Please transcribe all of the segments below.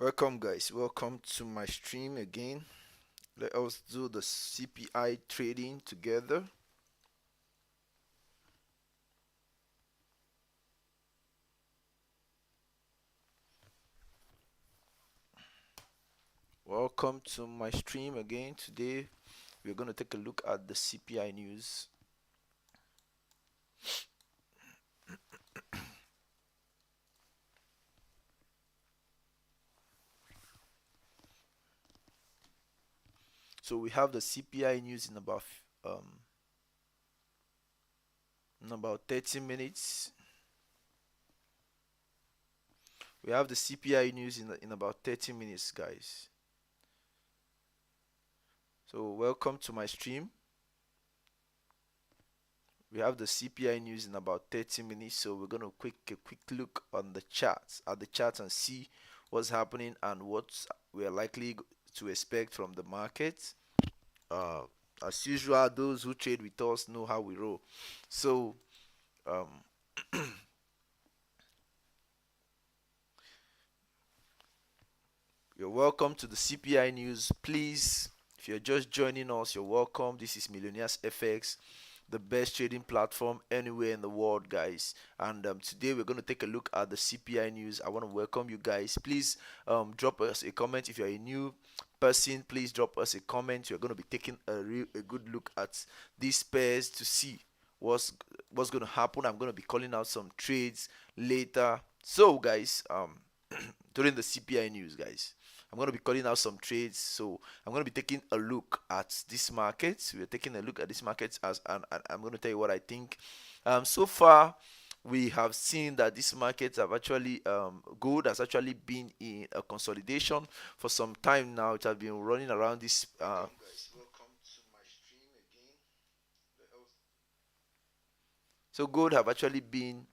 Welcome, guys. Welcome to my stream again. Let us do the CPI trading together. Welcome to my stream again. Today, we're going to take a look at the CPI news. So, we have the CPI news in about 30 minutes. We have the CPI news in about 30 minutes, guys. So, welcome to my stream. We have the CPI news in about 30 minutes, so we're going to a quick look on the charts and see what's happening and what we are likely to expect from the market. Uh, as usual, those who trade with us know how we roll. So, um, you're welcome to the CPI news. Please, if you're just joining us, you're welcome. This is Millionaires FX, the best trading platform anywhere in the world, guys. And today we're going to take a look at the CPI news. I want to welcome you guys. Please drop us a comment if you're a new person. Please drop us a comment. You're going to be taking a good look at these pairs to see what's going to happen. I'm going to be calling out some trades later. So, guys, during the CPI news, guys, I'm going to be calling out some trades. So I'm going to be taking a look at this market. We're taking a look at this market and I'm going to tell you what I think. So far, we have seen that this market have actually gold has actually been in a consolidation for some time now. It has been running around this. So gold have actually been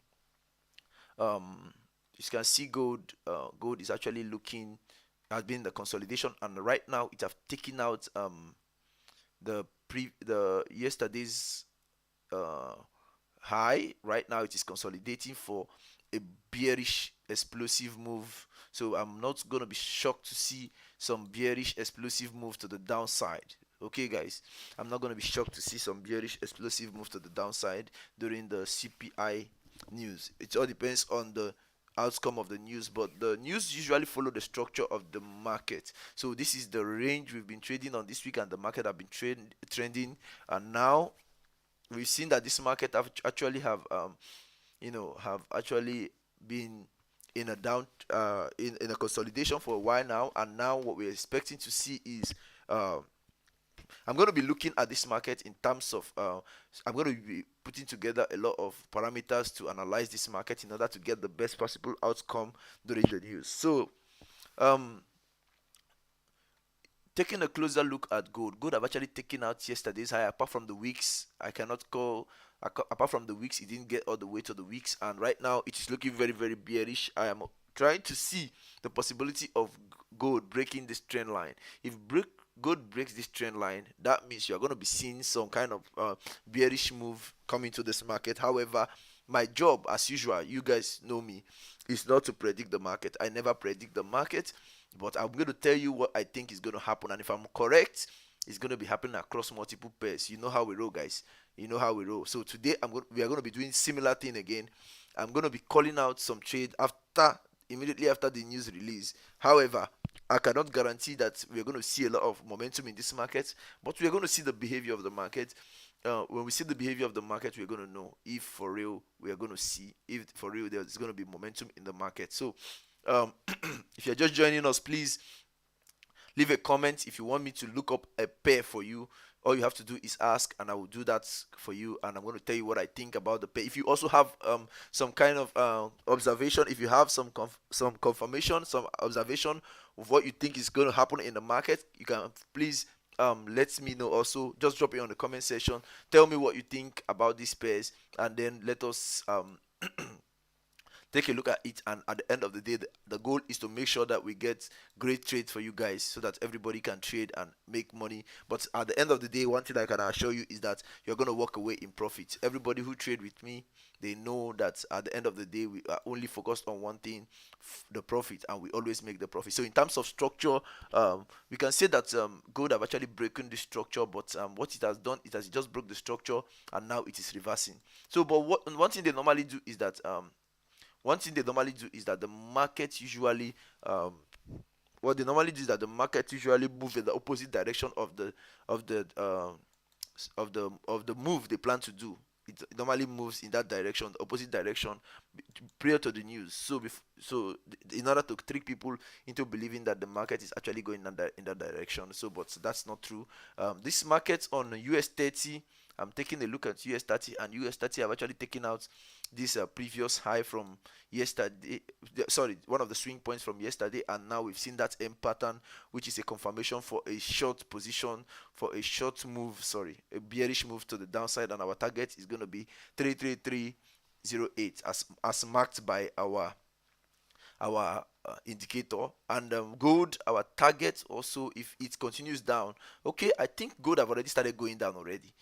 um, you can see gold is actually looking has been the consolidation, and right now it have taken out the yesterday's uh, high. Right now it is consolidating for a bearish explosive move. So I'm not going to be shocked to see some bearish explosive move to the downside. Okay, guys, I'm not going to be shocked to see some bearish explosive move to the downside during the CPI news. It all depends on the outcome of the news, but the news usually follow the structure of the market. So this is the range we've been trading on this week, and the market have been trending, and now we've seen that this market have actually have actually been in a down in a consolidation for a while now, and now what we're expecting to see is uh, I'm going to be looking at this market in terms of I'm going to be putting together a lot of parameters to analyze this market in order to get the best possible outcome during the news. So um taking a closer look at gold. Gold have actually taken out yesterday's high. Apart from the weeks, I cannot call. Apart from the weeks, it didn't get all the way to the weeks, and right now it is looking very, very bearish. I am trying to see the possibility of gold breaking this trend line. If gold breaks this trend line, that means you are going to be seeing some kind of bearish move coming to this market. However, my job, as usual, you guys know me, is not to predict the market. I never predict the market, but I'm going to tell you what I think is going to happen, and if I'm correct, it's going to be happening across multiple pairs. You know how we roll, guys. You know how we roll. So today we are going to be doing similar thing again. I'm going to be calling out some trade immediately after the news release. However, I cannot guarantee that we're going to see a lot of momentum in this market, but we're going to see the behavior of the market. When we see the behavior of the market, we're going to know if for real we are going to see if for real there's going to be momentum in the market. So um, if you're just joining us, please leave a comment if you want me to look up a pair for you. All you have to do is ask, and I will do that for you, and I'm going to tell you what I think about the pair. If you also have some kind of observation, if you have some confirmation, some observation of what you think is going to happen in the market, you can please let me know. Also, just drop it on the comment section. Tell me what you think about these pairs, and then take a look at it, and at the end of the day, the goal is to make sure that we get great trades for you guys so that everybody can trade and make money. But at the end of the day, one thing I can assure you is that you're going to walk away in profit. Everybody who trade with me, they know that at the end of the day we are only focused on one thing, the profit, and we always make the profit. So in terms of structure, we can say that gold have actually broken the structure, but what it has done, it has just broke the structure, and now it is reversing. So but one thing they normally do is that the market usually what they normally do is that the market usually move in the opposite direction of the move they plan to do. It normally moves in that direction, the opposite direction, prior to the news. So in order to trick people into believing that the market is actually going in that direction. So but that's not true. This market on US 30, I'm taking a look at US 30, and US 30 have actually taken out this previous high from yesterday. Sorry, one of the swing points from yesterday, and now we've seen that M pattern, which is a confirmation for a short position, for a short move, sorry, a bearish move to the downside, and our target is going to be 33308 as marked by our indicator. And gold, our target also, if it continues down, okay, I think gold have already started going down already.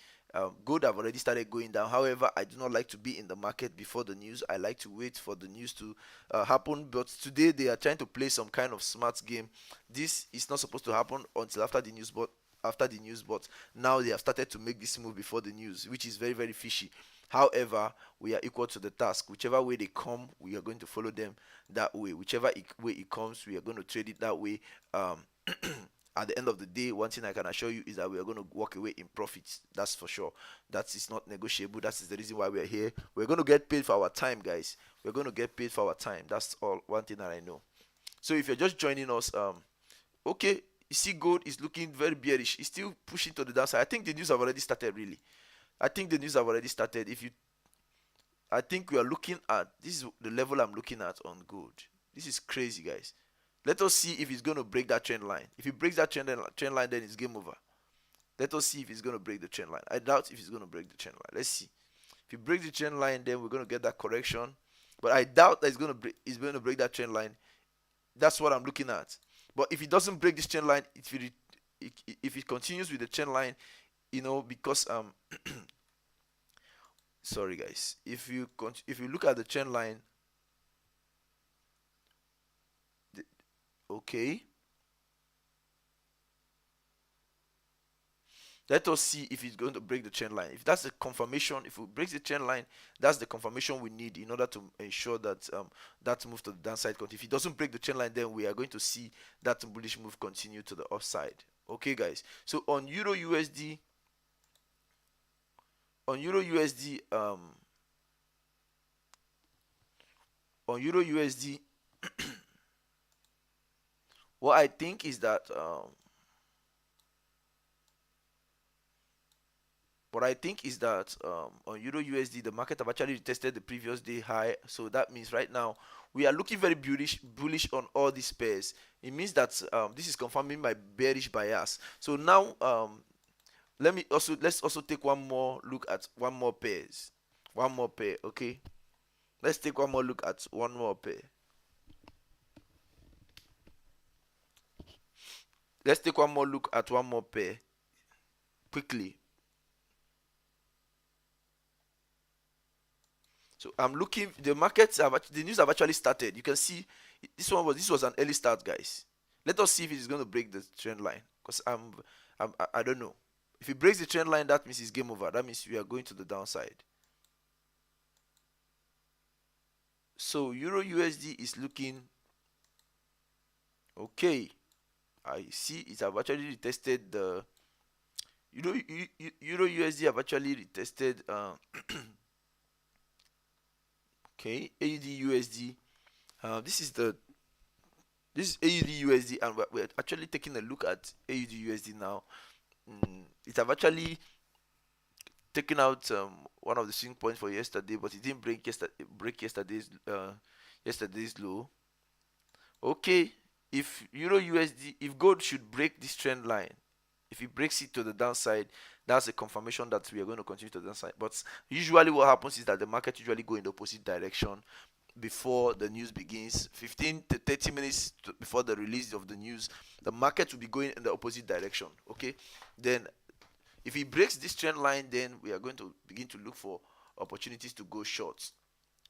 Gold have already started going down. However, I do not like to be in the market before the news. I like to wait for the news to happen. But today they are trying to play some kind of smart game. This is not supposed to happen until after the news, but now they have started to make this move before the news, which is very, very fishy. However, we are equal to the task. Whichever way they come, we are going to follow them that way. Whichever way it comes, we are going to trade it that way. At the end of the day, one thing I can assure you is that we are going to walk away in profits. That's for sure. That is not negotiable. That is the reason why we are here. We're going to get paid for our time, guys. We're going to get paid for our time. That's all. One thing that I know. So if you're just joining us, okay, you see gold is looking very bearish. It's still pushing to the downside. I think the news have already started, really. I think the news have already started. I think we are looking at, this is the level I'm looking at on gold. This is crazy, guys. Let us see if it's going to break that trend line. If it breaks that trend line, then it's game over. Let us see if it's going to break the trend line. I doubt if it's going to break the trend line. Let's see. If it breaks the trend line, then we're going to get that correction. But I doubt that it's going to break that trend line. That's what I'm looking at. But if it doesn't break this trend line, if it continues with the trend line, because sorry guys, if you look at the trend line, okay, let us see if it's going to break the trend line. If that's the confirmation, if it breaks the trend line, that's the confirmation we need in order to ensure that that move to the downside. If it doesn't break the trend line, then we are going to see that bullish move continue to the upside. Okay guys, so on Euro USD, on Euro USD, what I think is that on Euro USD, the market have actually tested the previous day high. So that means right now we are looking very bullish on all these pairs. It means that this is confirming my bearish bias. So now let's also take one more look at one more pair. Okay, let's take one more look at one more pair. Let's take one more look at one more pair quickly. So I'm looking. The news have actually started. You can see this was an early start, guys. Let us see if it's going to break the trend line, because I don't know. If it breaks the trend line, that means it's game over. That means we are going to the downside. So Euro USD is looking okay. I see it have actually retested the Euro USD have actually retested okay, AUD USD. This is AUD USD, and we're actually taking a look at AUD USD now. It have actually taken out one of the swing points for yesterday, but it didn't break yesterday's low. Okay, if Euro USD, if gold should break this trend line, if it breaks it to the downside, that's a confirmation that we are going to continue to the downside. But usually what happens is that the market usually go in the opposite direction. before the news begins, 15 to 30 minutes before the release of the news, the market will be going in the opposite direction. Okay, then if it breaks this trend line, then we are going to begin to look for opportunities to go short.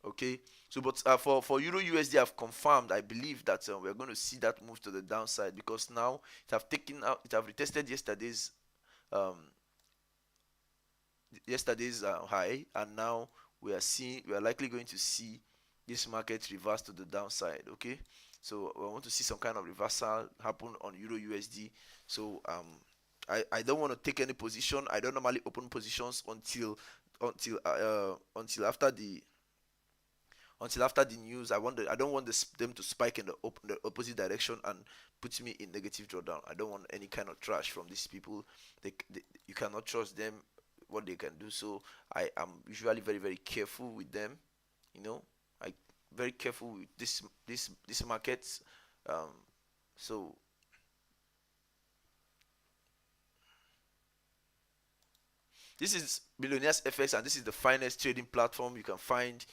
Okay, so but for Euro USD, I've confirmed, I believe that we're going to see that move to the downside, because now it have retested um yesterday's high, and now we are likely going to see this market reverse to the downside. Okay, so I want to see some kind of reversal happen on Euro USD. So I don't want to take any position. I don't normally open positions until after the news. I don't want them to spike in the opposite direction and put me in negative drawdown. I don't want any kind of trash from these people. You cannot trust them, what they can do. So I am usually very very careful with them. You know, I very careful with this market. Um, so this is Millionaires FX, and this is the finest trading platform you can find,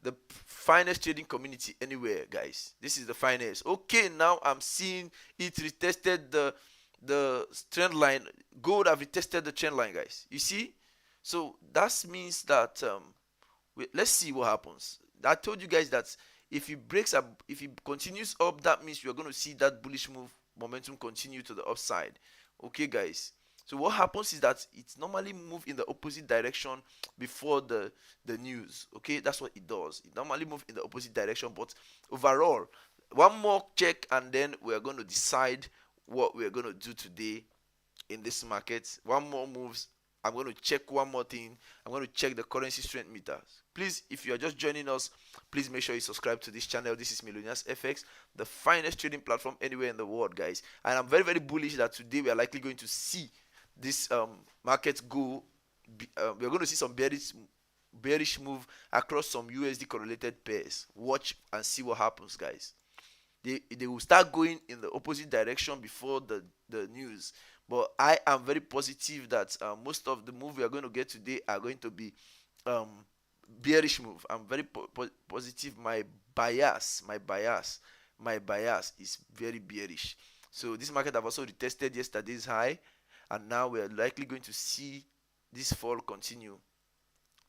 the finest trading community anywhere, guys. This is the finest. Okay, now I'm seeing it retested the trend line. Gold have retested the trend line, guys. You see, so that means that let's see what happens. I told you guys that if it continues up, that means you're going to see that bullish move momentum continue to the upside. Okay, guys. So what happens is that it normally move in the opposite direction before the news. Okay, that's what it does. It normally move in the opposite direction, but overall, one more check and then we're going to decide what we're going to do today in this market. One more moves. I'm going to check one more thing. I'm going to check the currency strength meters. Please, if you are just joining us, please make sure you subscribe to this channel. This is Millionaires FX, the finest trading platform anywhere in the world, guys. And I'm very very bullish that today we are likely going to see this market go. We're going to see some bearish move across some USD correlated pairs. Watch and see what happens, guys. They will start going in the opposite direction before the news, but I am very positive that most of the move we are going to get today are going to be um, bearish move. I'm very positive. My bias is very bearish. So this market have also retested yesterday's high, and now we are likely going to see this fall continue.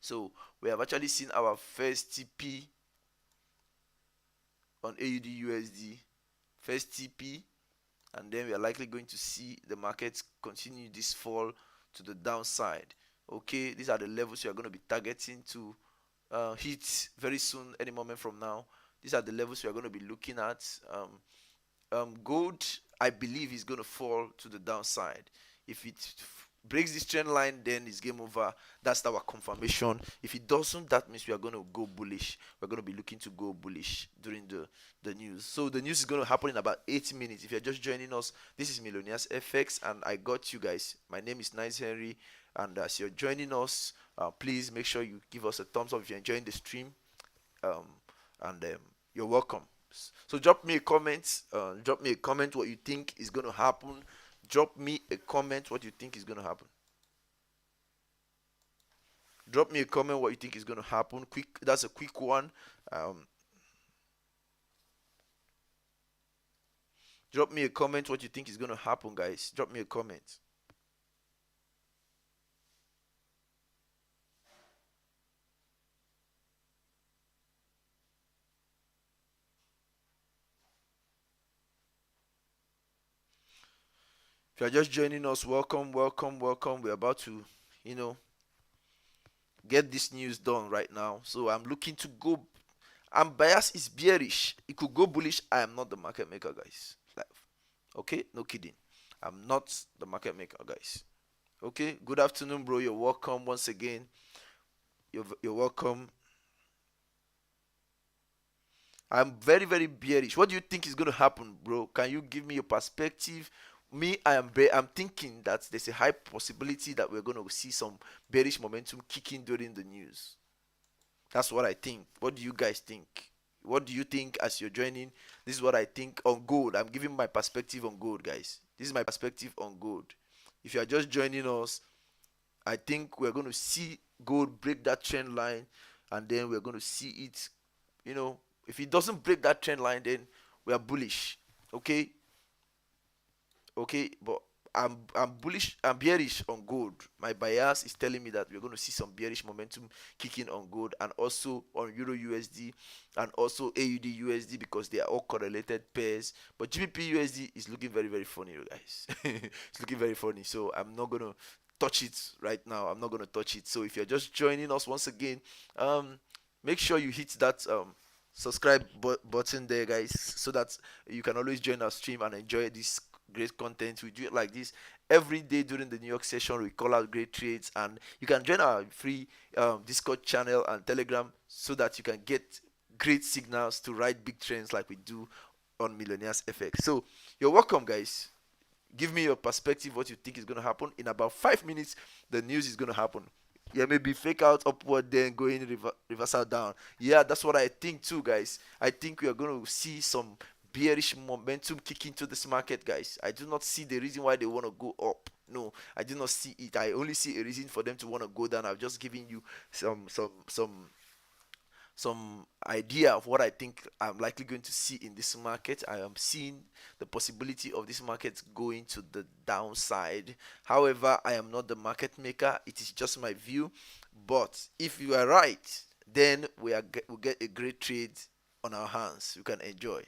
So we have actually seen our first TP on AUD USD, first TP, and then we are likely going to see the markets continue this fall to the downside. Okay, these are the levels you are going to be targeting to hit very soon, any moment from now. These are the levels we are going to be looking at. Gold, I believe, is going to fall to the downside. If it breaks this trend line, then it's game over. That's our confirmation. If it doesn't, that means we are going to go bullish. We're going to be looking to go bullish during the news. So the news is going to happen in about 8 minutes. If you're just joining us, this is Millionaires FX, and I got you guys. My name is Nice Henry, and as you're joining us, please make sure you give us a thumbs up if you're enjoying the stream, um, and you're welcome. So drop me a comment. Drop me a comment what you think is going to happen. Drop me a comment what you think is going to happen. Drop me a comment what you think is going to happen. Quick, that's a quick one. Drop me a comment what you think is going to happen, guys. Drop me a comment. If you're just joining us, welcome, welcome, welcome. We're about to, you know, get this news done right now. So I'm looking to go. I'm biased is bearish. It could go bullish. I am not the market maker, guys. Okay, no kidding. I'm not the market maker, guys. Okay, good afternoon, bro. You're welcome once again. You're welcome. I'm very very bearish. What do you think is going to happen, bro? Can you give me your perspective? Me, I'm thinking that there's a high possibility that we're going to see some bearish momentum kicking during the news. That's what I think. What do you guys think? What do you think as you're joining? This is what I think on gold. I'm giving my perspective on gold, guys. This is my perspective on gold. If you are just joining us, I think we're going to see gold break that trend line, and then we're going to see it if it doesn't break that trend line, then we are bullish. Okay, okay, but I'm bullish. I'm bearish on gold. My bias is telling me that we're going to see some bearish momentum kicking on gold and also on Euro USD and also AUD USD because they are all correlated pairs. But GBP USD is looking very very funny, you guys. It's looking very funny. So I'm not gonna touch it right now. I'm not gonna touch it. So if you're just joining us once again, um, make sure you hit that subscribe button there, guys, so that you can always join our stream and enjoy this great content. We do it like this every day during the New York session. We call out great trades, and you can join our free Discord channel and Telegram so that you can get great signals to ride big trends like we do on Millionaires FX. So you're welcome, guys. Give me your perspective, what you think is going to happen. In about 5 minutes, the news is going to happen. Yeah, maybe fake out upward, then going reversal down. Yeah, that's what I think too, guys. I think we are going to see some bearish momentum kick into this market, guys. I do not see the reason why they want to go up. No, I do not see it. I only see a reason for them to want to go down. I've just given you some idea of what I think I'm likely going to see in this market. I am seeing the possibility of this market going to the downside. However, I am not the market maker. It is just my view. But if you are right, then we'll get a great trade on our hands. We can enjoy.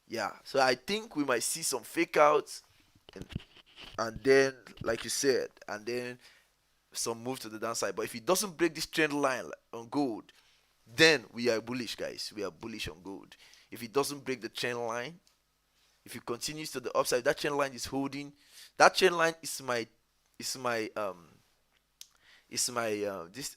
Yeah. So I think we might see some fake outs and, and then, like you said, and then some move to the downside. But if it doesn't break this trend line on gold, then we are bullish, guys. We are bullish on gold. If it doesn't break the trend line, if it continues to the upside, that trend line is holding. That trend line is my this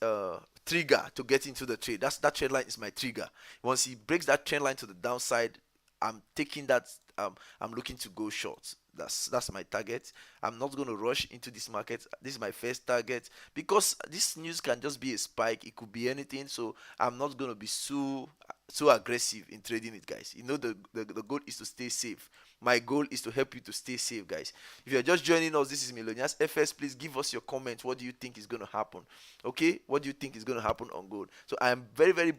trigger to get into the trade. That trend line is my trigger. Once he breaks that trend line to the downside, I'm taking that. I'm looking to go short. That's my target. I'm not going to rush into this market. This is my first target because this news can just be a spike. It could be anything. So I'm not going to be so aggressive in trading it, guys. The goal is to stay safe. My goal is to help you to stay safe, guys. If you're just joining us, this is Millionaires FS. Please give us your comments. What do you think is going to happen? Okay, what do you think is going to happen on gold? So I am very very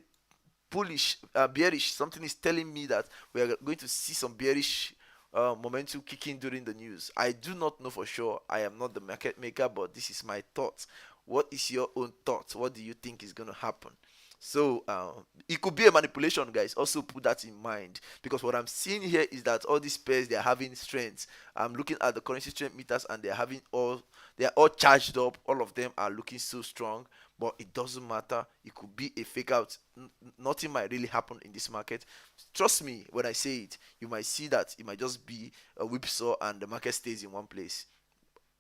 bullish, bearish. Something is telling me that we are going to see some bearish momentum kicking during the news. I do not know for sure. I am not the market maker, but this is my thoughts. What is your own thoughts? What do you think is going to happen? So it could be a manipulation, guys. Also put that in mind because what I'm seeing here is that all these pairs they are having strengths. I'm looking at the currency strength meters and they are all charged up. All of them are looking so strong, but it doesn't matter. It could be a fake out. Nothing might really happen in this market. Trust me when I say it. You might see that it might just be a whipsaw and the market stays in one place.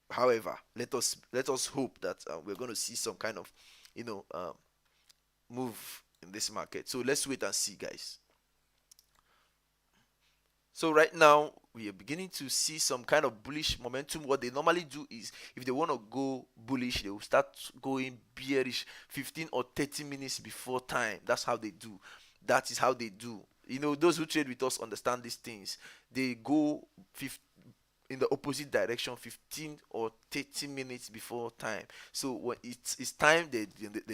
However, let us hope that we're going to see some kind of you know um, move in this market. So let's wait and see, guys. So right now we are beginning to see some kind of bullish momentum. What they normally do is if they want to go bullish, they will start going bearish 15 or 30 minutes before time. That's how they do. That is how they do. Those who trade with us understand these things. They go 15 in the opposite direction 15 or 30 minutes before time. So when it's time, they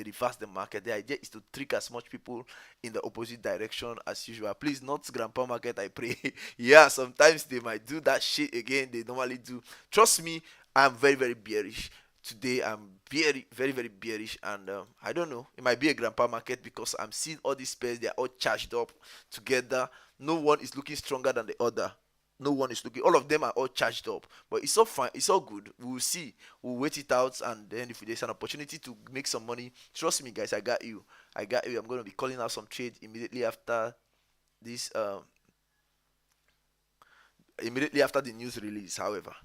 reverse the market. The idea is to trick as much people in the opposite direction as usual. Please, not grandpa market, I pray. Yeah, sometimes they might do that shit again. They normally do. Trust me, I'm very very bearish today. I'm very very very bearish, and I don't know, it might be a grandpa market because I'm seeing all these pairs. They're all charged up together. No one is looking stronger than the other. No one is looking. All of them are all charged up, but it's all fine. It's all good. We will see. We'll wait it out, and then if there's an opportunity to make some money, trust me, guys. I got you. I got you. I'm gonna be calling out some trade immediately after this. Immediately after the news release. However,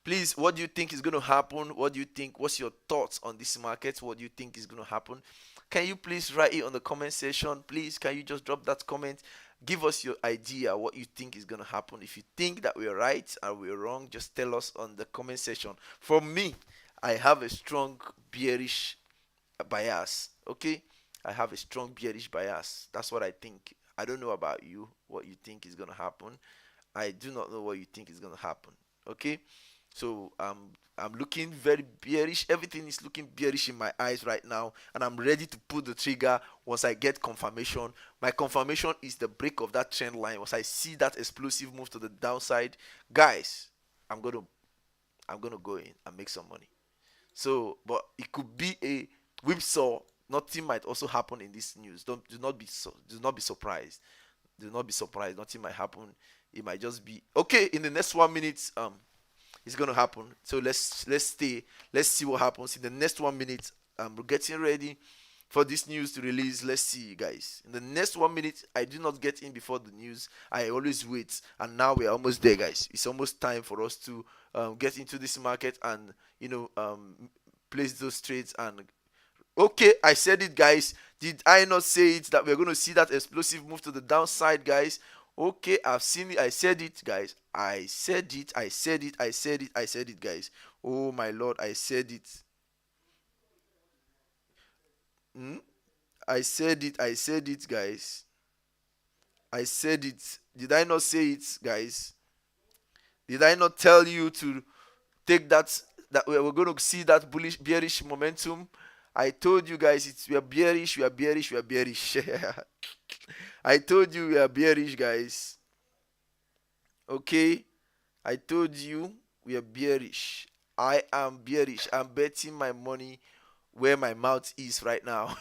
please, what do you think is going to happen? What do you think? What's your thoughts on this market? What do you think is going to happen? Can you please write it on the comment section? Please, can you just drop that comment? Give us your idea what you think is going to happen. If you think that we're right and we're wrong, just tell us on the comment section. For me, I have a strong bearish bias. Okay, I have a strong bearish bias. That's what I think. I don't know about you, what you think is going to happen. I do not know what you think is going to happen. Okay, So I'm looking very bearish. Everything is looking bearish in my eyes right now, and I'm ready to pull the trigger once I get confirmation. My confirmation is the break of that trend line. Once I see that explosive move to the downside, guys, I'm gonna I'm gonna go in and make some money. So, but it could be a whipsaw. Nothing might also happen in this news. Don't do not be surprised. Do not be surprised. Nothing might happen. It might just be okay in the next 1 minute. It's gonna happen. So let's stay. Let's see what happens in the next 1 minute. We're getting ready for this news to release. Let's see, guys. In the next 1 minute, I do not get in before the news. I always wait, and now we're almost there, guys. It's almost time for us to get into this market and place those trades. And okay, I said it, guys. Did I not say it that we're going to see that explosive move to the downside, guys? Okay, I've seen it. I said it, guys. I said it. I said it. I said it. I said it, guys. Oh my lord, I said it. Hmm? I said it. I said it, guys. I said it. Did I not say it, guys? Did I not tell you to take that we're going to see that bullish bearish momentum? I told you guys it's we are bearish, we are bearish, we are bearish. I told you we are bearish, guys. Okay? I told you we are bearish. I am bearish. I'm betting my money where my mouth is right now.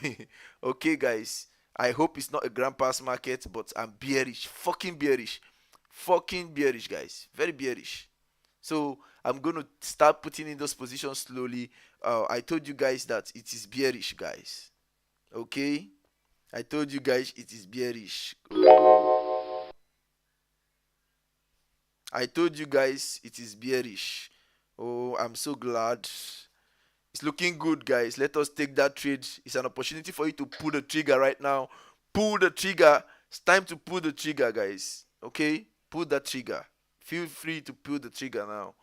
Okay, guys. I hope it's not a grandpa's market, but I'm bearish. Fucking bearish. Fucking bearish, guys. Very bearish. So I'm going to start putting in those positions slowly. I told you guys that it is bearish, guys. Okay? I told you guys it is bearish. I told you guys it is bearish. Oh, I'm so glad. It's looking good, guys. Let us take that trade. It's an opportunity for you to pull the trigger right now. Pull the trigger. It's time to pull the trigger, guys. Okay? Pull that trigger. Feel free to pull the trigger now.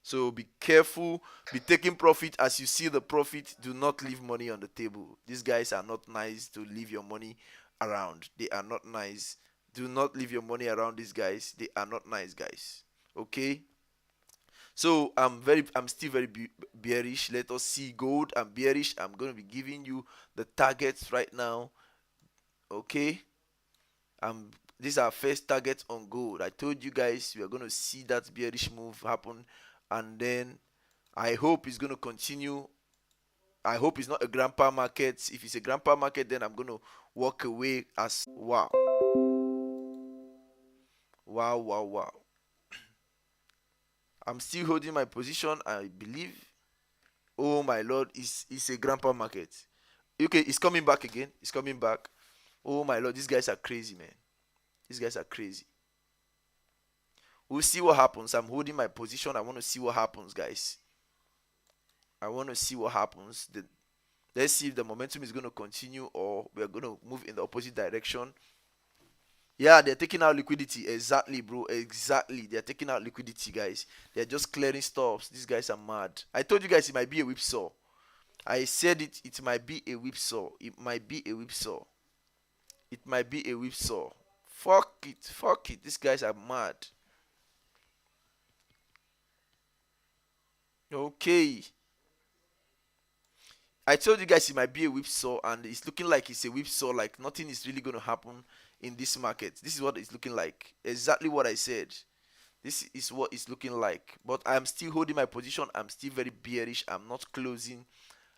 So be careful, be taking profit as you see the profit. Do not leave money on the table. These guys are not nice to leave your money around. They are not nice. Do not leave your money around these guys. They are not nice, guys. Okay? So I'm still very bearish. Let us see gold. I'm bearish. I'm going to be giving you the targets right now. Okay? Um these are first targets on gold. I told you guys we are going to see that bearish move happen, and then I hope it's going to continue. I hope it's not a grandpa market. If it's a grandpa market, then I'm going to walk away as wow. Wow, wow, wow. I'm still holding my position. I believe. Oh my lord, it's a grandpa market. Okay, it's coming back again. It's coming back. Oh my lord, these guys are crazy, man. These guys are crazy. We'll see what happens. I'm holding my position. I want to see what happens, guys. I want to see what happens. Let's see if the momentum is going to continue or we're going to move in the opposite direction. Yeah, they're taking out liquidity. Exactly, bro. Exactly. They're taking out liquidity, guys. They're just clearing stops. These guys are mad. I told you guys it might be a whipsaw. I said it. It might be a whipsaw. It might be a whipsaw. It might be a whipsaw. Fuck it. Fuck it. These guys are mad. Okay. I told you guys it might be a whipsaw, and it's looking like it's a whipsaw. Like nothing is really going to happen in this market. This is what it's looking like. Exactly what I said. This is what it's looking like. But I'm still holding my position. I'm still very bearish. I'm not closing.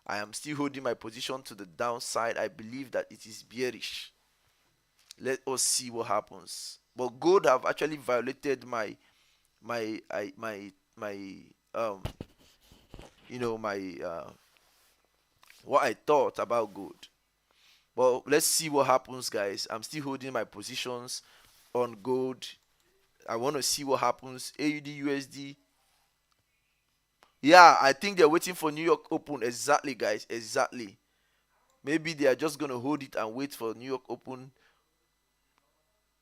I am still holding my position to the downside. I believe that it is bearish. Let us see what happens. But gold have actually violated my um my what I thought about gold. But let's see what happens, guys. I'm still holding my positions on gold. I want to see what happens. AUD USD. Yeah, I think they're waiting for New York Open. Exactly, guys. Exactly. Maybe they are just gonna hold it and wait for New York Open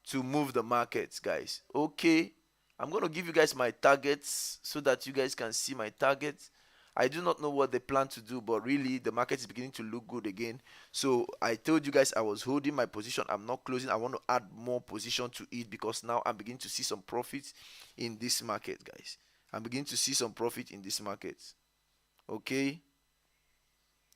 to move the markets, guys. Okay, I'm gonna give you guys my targets so that you guys can see my targets. I do not know what they plan to do, but really the market is beginning to look good again. So I told you guys I was holding my position. I'm not closing. I want to add more position to it because now I'm beginning to see some profits in this market, guys. I'm beginning to see some profit in this market. Okay,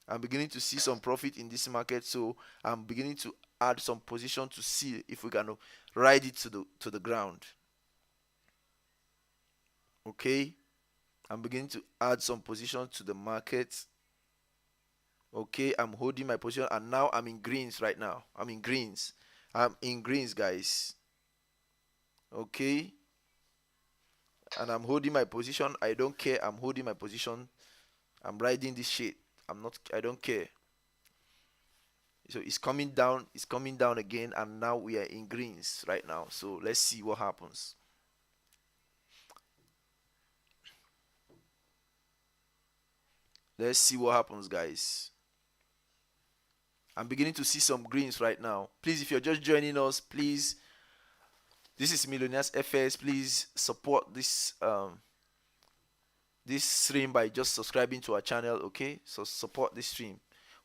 I'm beginning to see some profit in this market, so I'm beginning to add some position to see if we can ride it to the ground. Okay, I'm beginning to add some position to the market. Okay, I'm holding my position, and now I'm in greens right now. I'm in greens. I'm in greens, guys. Okay, and I'm holding my position. I don't care. I'm holding my position. I'm riding this shit. I don't care. So it's coming down. It's coming down again, and now we are in greens right now. So let's see what happens. Let's see what happens, guys. I'm beginning to see some greens right now. Please, if you're just joining us, please, this is Millionaires FS. Please support this stream by just subscribing to our channel. Okay, so support this stream.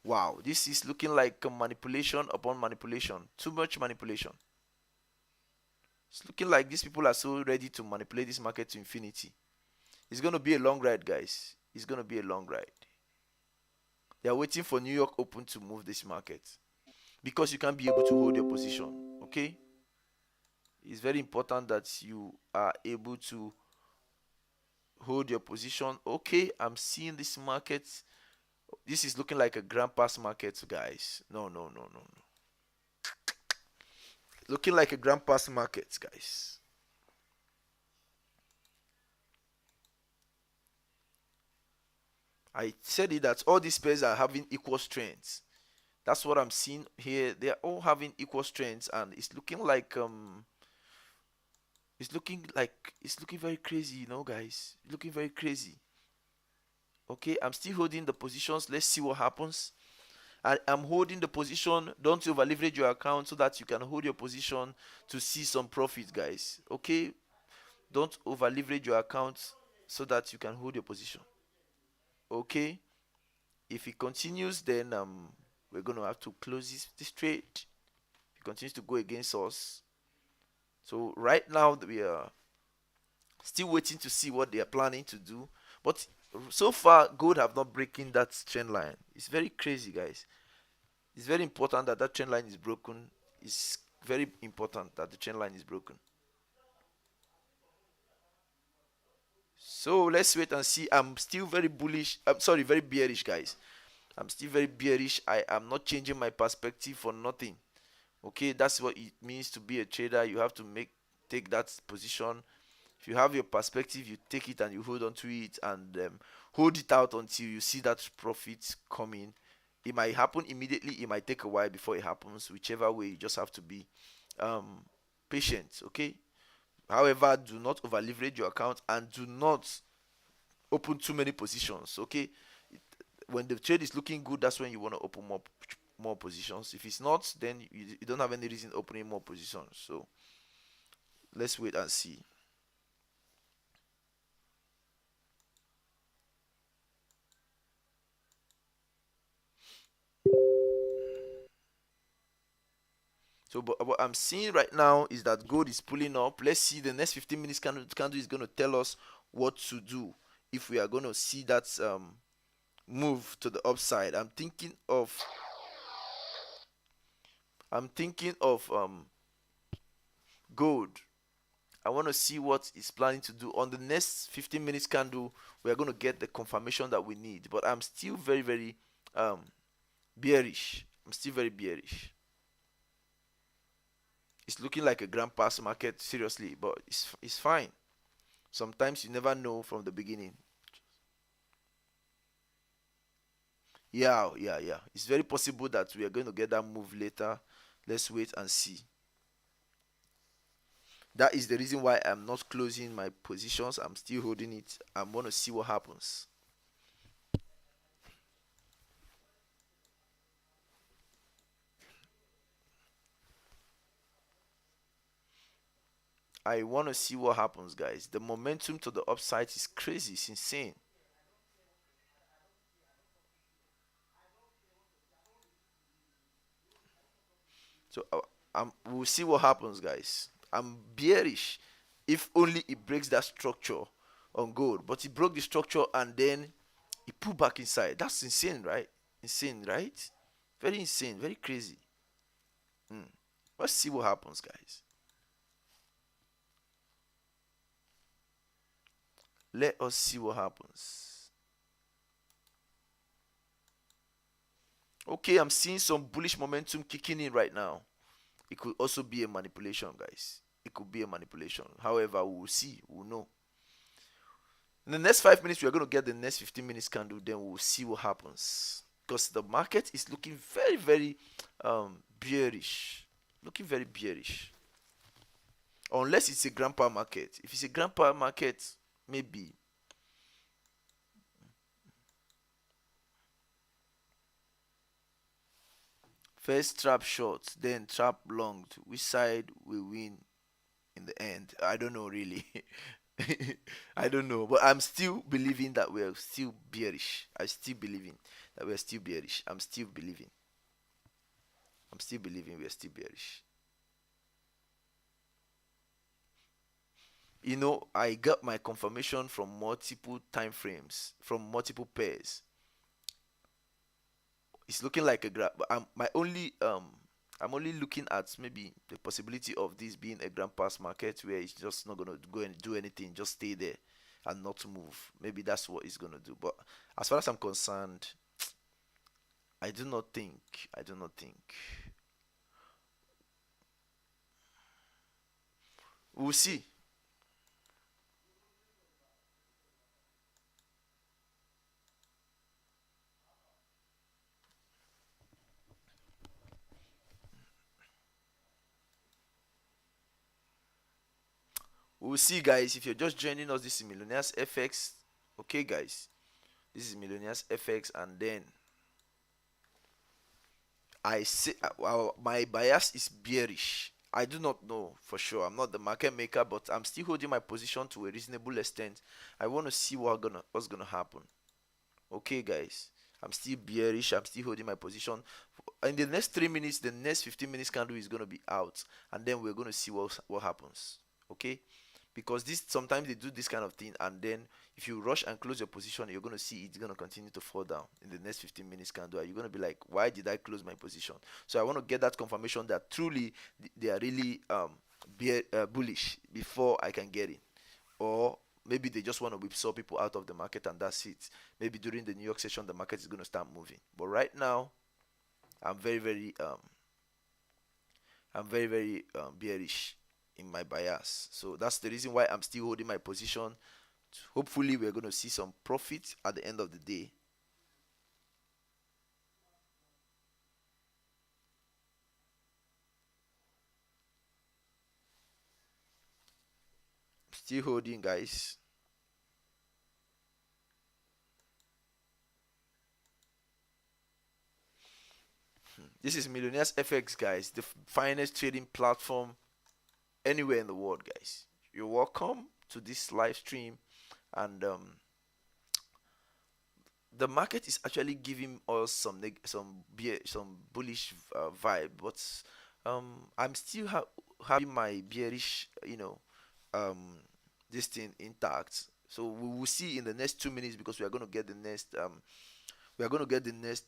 Wow, this is looking like a manipulation upon manipulation. Too much manipulation. It's looking like these people are so ready to manipulate this market to infinity. It's going to be a long ride, guys. It's going to be a long ride. They are waiting for New York Open to move this market because you can't be able to hold your position. Okay, it's very important that you are able to hold your position. Okay, I'm seeing this market. This is looking like a grand pass market, guys. No, no, no, no, no. Looking like a grand pass market, guys. I said it that all these pairs are having equal strengths. That's what I'm seeing here. They are all having equal strengths, and it's looking very crazy, guys. Looking very crazy. Okay, I'm still holding the positions. Let's see what happens. I'm holding the position. Don't over leverage your account so that you can hold your position to see some profit, guys. Okay, don't over leverage your account so that you can hold your position. Okay, if it continues, then we're gonna have to close this trade. If it continues to go against us, so right now we are still waiting to see what they are planning to do. But so far, gold have not breaking that trend line. It's very crazy, guys. It's very important that that trend line is broken. It's very important that the trend line is broken. So let's wait and see. I'm still very bullish. I'm sorry, very bearish, guys. I'm still very bearish. I am not changing my perspective for nothing. Okay, that's what it means to be a trader. You have to take that position. If you have your perspective, you take it and you hold on to it and hold it out until you see that profit coming. It might happen immediately. It might take a while before it happens. Whichever way, you just have to be um, patient. Okay. However, do not over leverage your account and do not open too many positions. Okay, when the trade is looking good, that's when you want to open more positions. If it's not, then you don't have any reason opening more positions. So let's wait and see. So, but what I'm seeing right now is that gold is pulling up. Let's see the next 15 minutes candle is going to tell us what to do if we are going to see that move to the upside. I'm thinking of gold. I want to see what it's planning to do on the next 15 minutes candle. We are going to get the confirmation that we need, but I'm still very very um bearish. I'm still very bearish. It's looking like a grand pass market, seriously, but it's fine. Sometimes you never know from the beginning. Yeah, yeah, yeah. It's very possible that we are going to get that move later. Let's wait and see. That is the reason why I'm not closing my positions. I'm still holding it. I'm going to see what happens. I want to see what happens, guys. The momentum to the upside is crazy. It's insane. So we'll see what happens, guys. I'm bearish. If only it breaks that structure, on gold, but he broke the structure and then he pulled back inside. That's insane, right? Insane, right? Very insane, very crazy. Hmm. Let's see what happens, guys. Let us see what happens. Okay, I'm seeing some bullish momentum kicking in right now. It could also be a manipulation, guys. It could be a manipulation. However, we will see. We'll know. In the next 5 minutes, we are going to get the next 15 minutes candle. Then we'll see what happens. Because the market is looking very, very bearish. Looking very bearish. Unless it's a grandpa market. If it's a grandpa market, maybe. First trap short, then trap long. Which side will win in the end? I don't know really. I don't know, but I'm still believing that we're still bearish. I still believing that we're still bearish. I'm still believing. I'm still believing we're still bearish. I got my confirmation from multiple time frames, from multiple pairs. It's looking like a grab, but I'm only looking at maybe the possibility of this being a grand pass market where it's just not gonna go and do anything, just stay there and not move. Maybe that's what it's gonna do. But as far as I'm concerned, I do not think. I do not think. We'll see. We'll see, guys. If you're just joining us, this is Millionaires FX. Okay, guys. This is Millionaires FX, and then I say my bias is bearish. I do not know for sure. I'm not the market maker, but I'm still holding my position to a reasonable extent. I want to see what's gonna happen. Okay, guys. I'm still bearish. I'm still holding my position. In the next 3 minutes, the next 15 minutes candle is gonna be out, and then we're gonna see what happens. Okay, because this sometimes they do this kind of thing, and then if you rush and close your position, you're going to see it's going to continue to fall down in the next 15 minutes candle. You're going to be like, why did I close my position? So I want to get that confirmation that truly they are really bullish before I can get in. Or maybe they just want to whipsaw people out of the market and that's it. Maybe during the New York session the market is going to start moving, but right now i'm very very um I'm very bearish in my bias. So that's the reason why I'm still holding my position. Hopefully, we're going to see some profit at the end of the day. Still holding, guys. This is Millionaires FX, guys, the finest trading platform anywhere in the world, guys. You're welcome to this live stream, and the market is actually giving us some bullish vibe, but I'm still having my bearish, um this thing intact. So we will see in the next 2 minutes, because we are going to get the next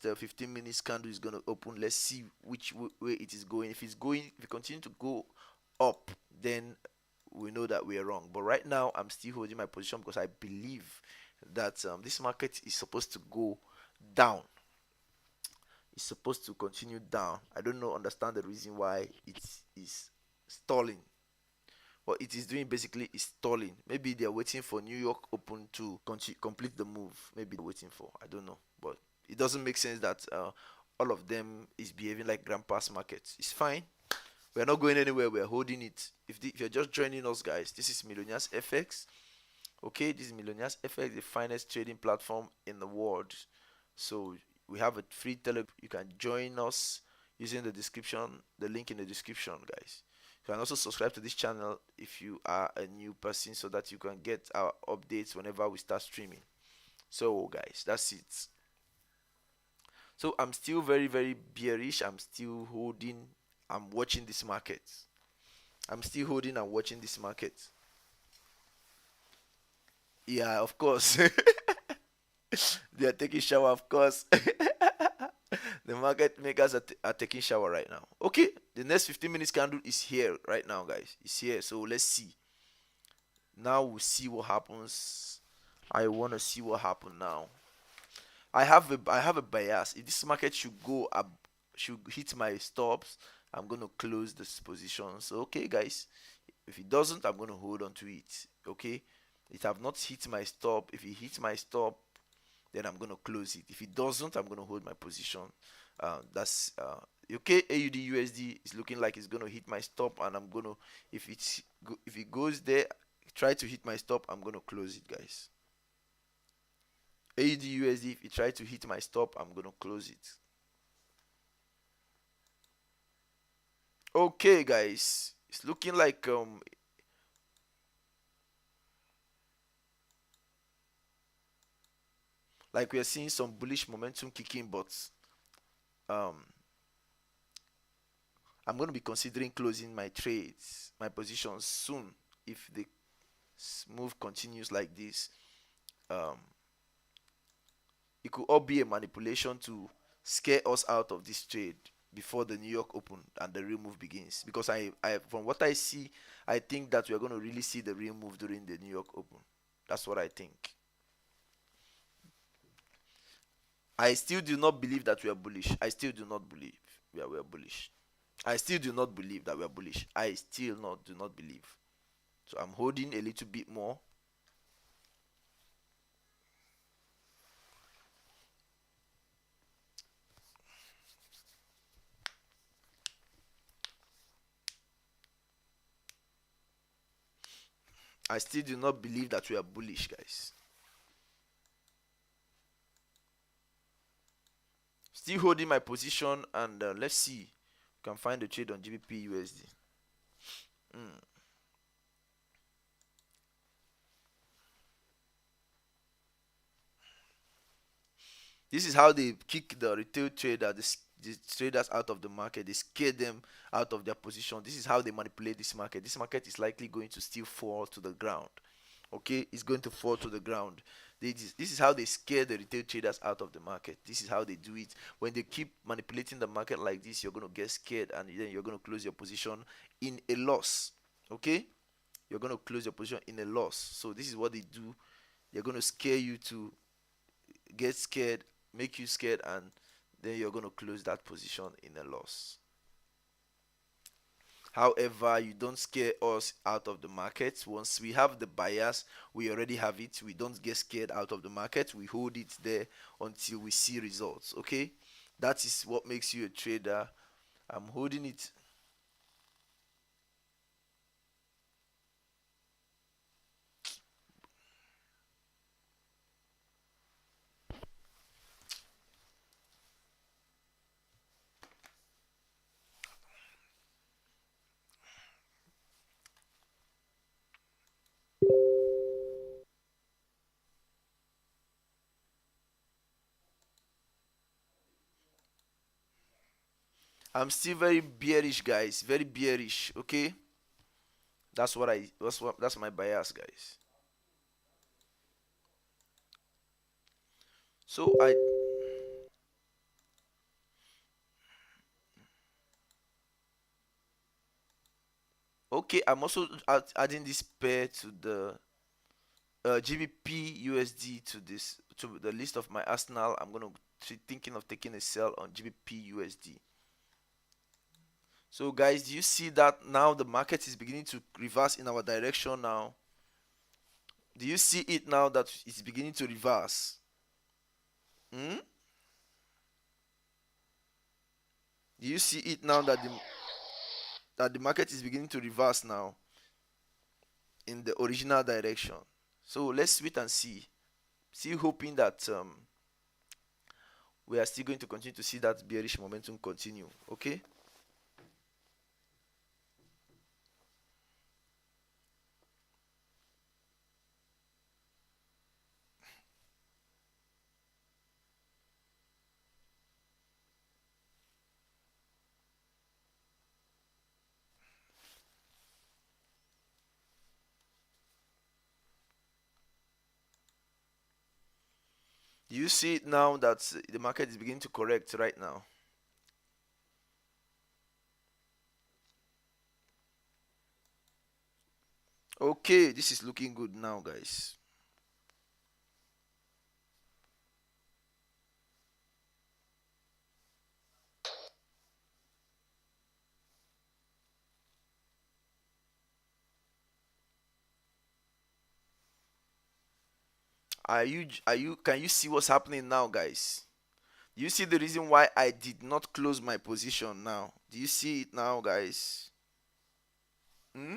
15 minutes candle is going to open. Let's see which way it is going. If it continue to go up, then we know that we are wrong. But right now I'm still holding my position because I believe that this market is supposed to go down. It's supposed to continue down. I don't know, understand the reason why it is stalling. What it is doing basically is stalling. Maybe they're waiting for New York Open to complete the move. Maybe they're waiting for. I don't know, but it doesn't make sense that all of them is behaving like grandpa's markets. It's fine. We're not going anywhere. We're holding it. If you're just joining us, guys, this is Millionaires FX. Okay, this is Millionaires FX, the finest trading platform in the world. So we have a free Telegram. You can join us using the link in the description, guys. You can also subscribe to this channel if you are a new person, so that you can get our updates whenever we start streaming. So, guys, that's it. So I'm still very very bearish. I'm still holding. I'm watching this market. I'm still holding and watching this market. Yeah, of course. They are taking shower, of course. The market makers are taking shower right now. Okay, the next 15 minutes candle is here right now, guys. It's here. So let's see. Now we'll see what happens. I want to see what happened now. I have a bias. If this market should go up, should hit my stops, I'm gonna close this position. So okay, guys. If it doesn't, I'm gonna hold on to it. Okay. It have not hit my stop. If it hits my stop, then I'm gonna close it. If it doesn't, I'm gonna hold my position. That's okay. AUD USD is looking like it's gonna hit my stop, and I'm gonna if it goes there, try to hit my stop. I'm gonna close it, guys. AUD USD, if it try to hit my stop, I'm gonna close it. Okay, guys, it's looking like we are seeing some bullish momentum kicking, but um I'm going to be considering closing my trades, my positions soon if the move continues like this. Um, it could all be a manipulation to scare us out of this trade before the New York Open and the real move begins. Because from what I see, I think that we are going to really see the real move during the New York Open. That's what I think. I still do not believe that we are bullish. I still do not believe we are bullish. I still do not believe that we are bullish. I still not do not believe. So I'm holding a little bit more. I still do not believe that we are bullish, guys. Still holding my position, and let's see. We can find the trade on GBP USD. Mm. This is how they kick the retail trader, the traders out of the market. They scare them out of their position. This is how they manipulate this market. This market is likely going to still fall to the ground. Okay, it's going to fall to the ground. This is how they scare the retail traders out of the market. This is how they do it. When they keep manipulating the market like this, you're going to get scared, and then you're going to close your position in a loss. Okay, you're going to close your position in a loss. So this is what they do. They're going to scare you to get scared, make you scared, and then you're going to close that position in a loss. However, you don't scare us out of the market. Once we have the bias, we already have it. We don't get scared out of the market. We hold it there until we see results. Okay, that is what makes you a trader. I'm holding it. I'm still very bearish, guys. Very bearish. Okay, that's my bias, guys. So I okay. I'm also adding this pair to the GBP USD to the list of my arsenal. I'm gonna thinking of taking a sell on GBP USD. So guys, do you see that now the market is beginning to reverse in our direction now? Do you see it now that it's beginning to reverse? Hmm? Do you see it now that the market is beginning to reverse now in the original direction? So let's wait and see. Still hoping that we are still going to continue to see that bearish momentum continue. Okay. Do you see it now that the market is beginning to correct right now? Okay, this is looking good now, guys. Can you see what's happening now, guys? Do you see the reason why I did not close my position now? Do you see it now, guys? Hmm?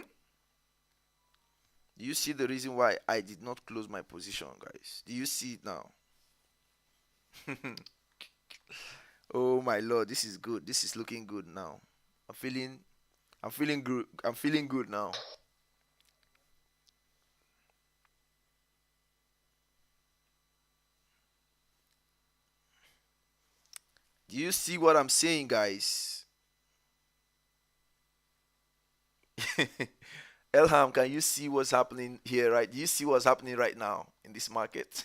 Do you see the reason why I did not close my position, guys? Do you see it now? Oh my lord, this is good. This is looking good now. I'm feeling I'm feeling good. I'm feeling good now. Do you see what I'm saying, guys? Elham, can you see what's happening here, right? Do you see what's happening right now in this market?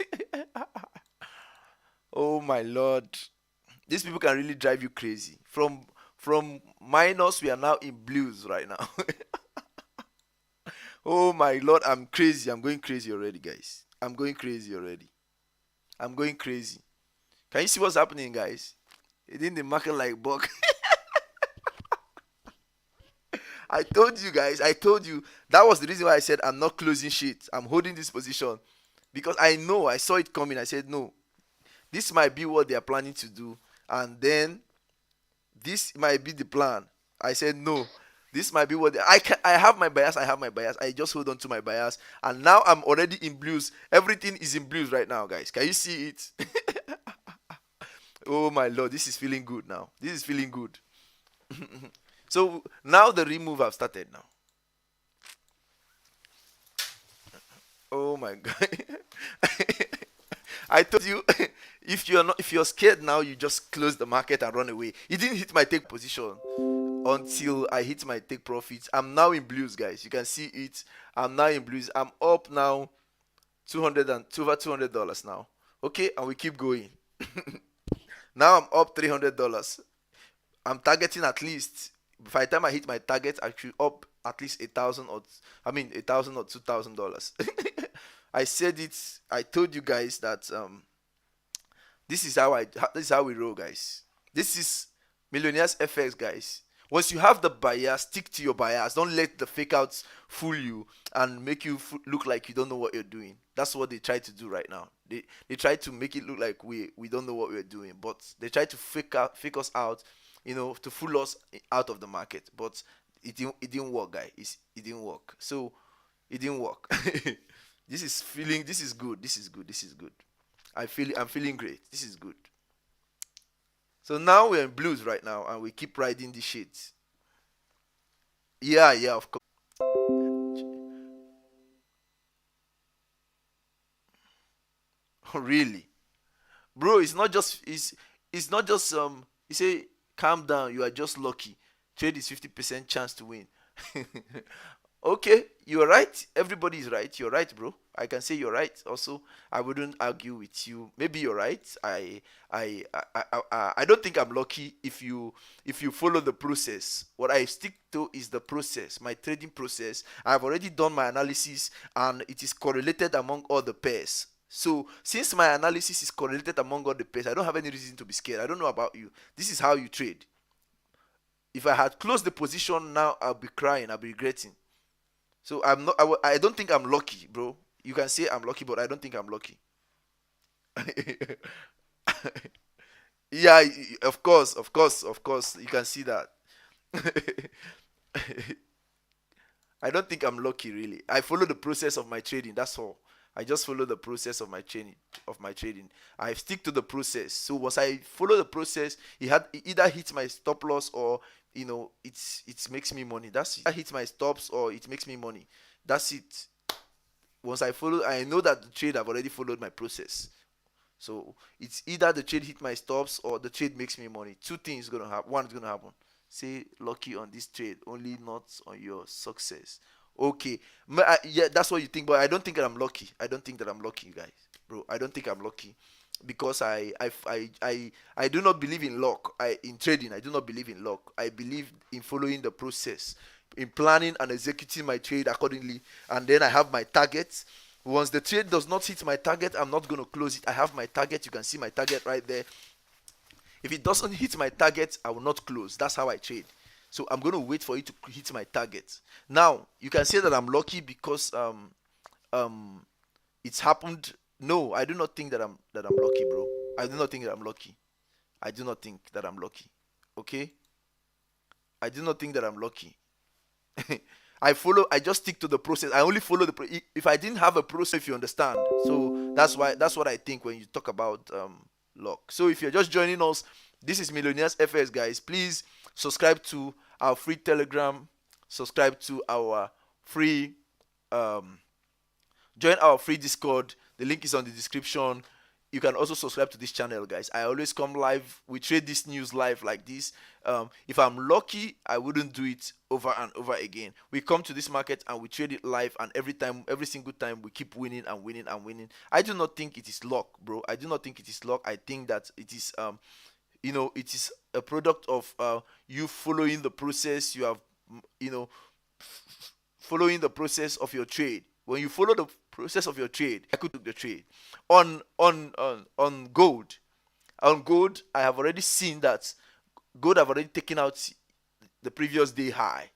Oh my lord. These people can really drive you crazy. From minus, we are now in blues right now. Oh my lord, I'm crazy. I'm going crazy already, guys. I'm going crazy already. I'm going crazy. Can you see what's happening, guys? It in the market like buck. I told you guys, I told you that was the reason why I said I'm not closing shit. I'm holding this position because I know I saw it coming. I said no, this might be what they are planning to do, and then this might be the plan. I said no, this might be what I have my bias. I have my bias. I just hold on to my bias, and now I'm already in blues. Everything is in blues right now, guys. Can you see it? Oh my lord, this is feeling good now. This is feeling good. So now the remove have started now. Oh my god. I told you if you're scared now, you just close the market and run away. It didn't hit my take position until I hit my take profits. I'm now in blues, guys. You can see it. I'm now in blues. I'm up now 200 and over $200 now. Okay, and we keep going. Now I'm up $300. I'm targeting at least by the time I hit my target, I should up at least 1,000 or $1,000 or $2,000. I said it. I told you guys that this is how we roll, guys. This is millionaires FX, guys. Once you have the bias, stick to your bias. Don't let the fake outs fool you and make you look like you don't know what you're doing. That's what they try to do right now. They try to make it look like we don't know what we're doing, but they try to fake us out, to fool us out of the market. But it didn't work, guys. It didn't work. So it didn't work. This is good. This is good. This is good. I'm feeling great. This is good. So now we're in blues right now and we keep riding the shit. Yeah, yeah, of course. Really. Bro, it's not just you say calm down, you are just lucky. Trade is 50% chance to win. Okay, you're right. Everybody is right. You're right, bro. I can say you're right. Also, I wouldn't argue with you. Maybe you're right. I don't think I'm lucky if you follow the process. What I stick to is the process, my trading process. I've already done my analysis, and it is correlated among all the pairs. So since my analysis is correlated among all the pairs, I don't have any reason to be scared. I don't know about you. This is how you trade. If I had closed the position now, I'll be crying. I'll be regretting. So I'm not. I don't think I'm lucky, bro. You can say I'm lucky, but I don't think I'm lucky. Yeah, of course, of course, of course. You can see that. I don't think I'm lucky, really. I follow the process of my trading. That's all. I just follow the process of my training of my trading. I stick to the process. So once I follow the process, it either hits my stop loss or it makes me money. That's it. Either hits my stops or it makes me money. That's it. Once I follow, I know that the trade I've already followed my process. So it's either the trade hit my stops or the trade makes me money. Two things gonna happen. One is gonna happen. Say lucky on this trade, only not on your success. Okay, yeah, that's what you think, but I don't think that I'm lucky. I don't think that I'm lucky, guys, bro. I don't think I'm lucky. because I do not believe in luck. In trading, I do not believe in luck. I believe in following the process, in planning and executing my trade accordingly, and then I have my targets. Once the trade does not hit my target, I'm not going to close it. I have my target. You can see my target right there. If it doesn't hit my target, I will not close. That's how I trade. So I'm going to wait for it to hit my target. Now you can say that I'm lucky because um it's happened. No, I do not think that I'm lucky, bro. I do not think that I'm lucky. I do not think that I'm lucky. Okay? I do not think that I'm lucky. I just stick to the process. I only follow if I didn't have a process, if you understand. So that's what I think when you talk about luck. So if you're just joining us, this is Millionaires FS, guys. Please subscribe to our free Telegram, subscribe to our free um join our free Discord. The link is on the description. You can also subscribe to this channel, guys. I always come live. We trade this news live like this. If I'm lucky, I wouldn't do it over and over again. We come to this market and we trade it live, and every single time, we keep winning and winning and winning. I do not think it is luck, bro. I do not think it is luck. I think that it is it is a product of you following the process. You have you know following the process of your trade. When you follow the process of your trade, I could do the trade on gold. On gold, I have already seen that gold have already taken out the previous day high.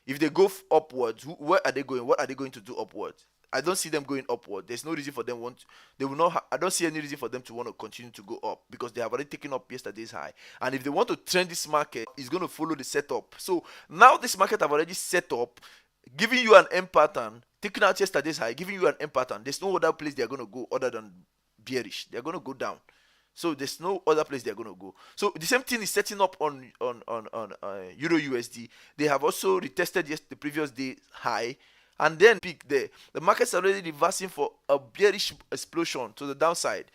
If they go upwards, where are they going? What are they going to do upwards? I don't see them going upward. There's no reason for them want. They will not. I don't see any reason for them to want to continue to go up because they have already taken up yesterday's high. And if they want to trend this market, it's going to follow the setup. So now this market have already set up, giving you an M pattern, taking out yesterday's high, giving you an M pattern. There's no other place they're going to go other than bearish. They're going to go down. So there's no other place they're going to go. So the same thing is setting up on Euro USD. They have also retested the previous day high and then peak there. The market's already reversing for a bearish explosion to the downside.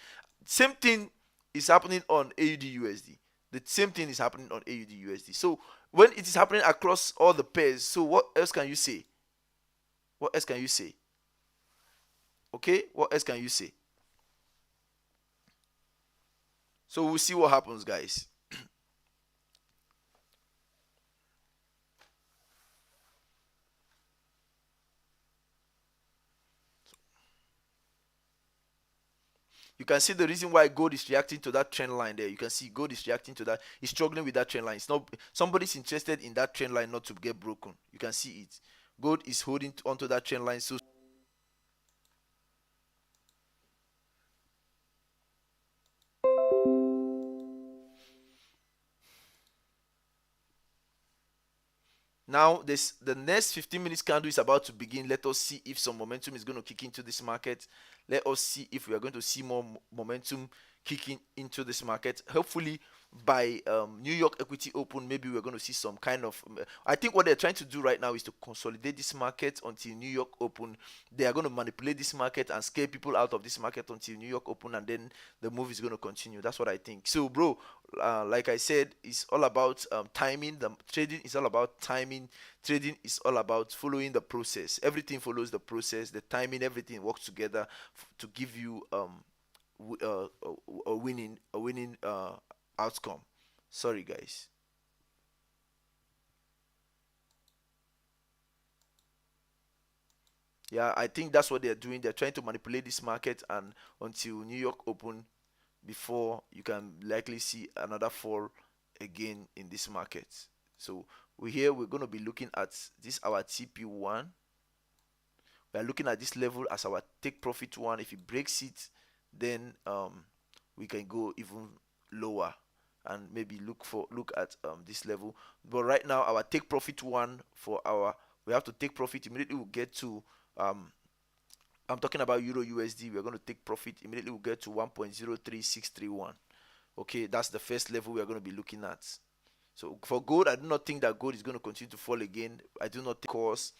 Same thing is happening on AUD USD. The same thing is happening on AUD USD. So when it is happening across all the pairs, so what else can you say? What else can you say? Okay, what else can you say? So we'll see what happens, guys. You can see the reason why gold is reacting to that trend line there. You can see gold is reacting to that. It's struggling with that trend line. It's not somebody's interested in that trend line not to get broken. You can see it. Gold is holding onto that trend line. So now this the next 15 minutes candle is about to begin. Let us see if some momentum is going to kick into this market. Let us see if we are going to see more momentum kicking into this market. Hopefully by New York Equity Open, maybe we're going to see some kind of I think what they're trying to do right now is to consolidate this market until New York Open. They are going to manipulate this market and scare people out of this market until New York Open, and then the move is going to continue. That's what I think. So bro, like I said, it's all about timing. The trading is all about timing. Trading is all about following the process. Everything follows the process. The timing, everything works together to give you a winning outcome. Sorry, guys. Yeah, I think that's what they're doing. They're trying to manipulate this market and until New York Open before you can likely see another fall again in this market. So we're going to be looking at this our TP1. We are looking at this level as our take profit one. If it breaks it, then we can go even lower and maybe look at this level. But right now our take profit one for our we have to take profit immediately. We'll get to um I'm talking about Euro USD. We're going to take profit immediately. We'll get to 1.03631. Okay, that's the first level we are going to be looking at. So for gold, I do not think that gold is going to continue to fall again. I do not think, because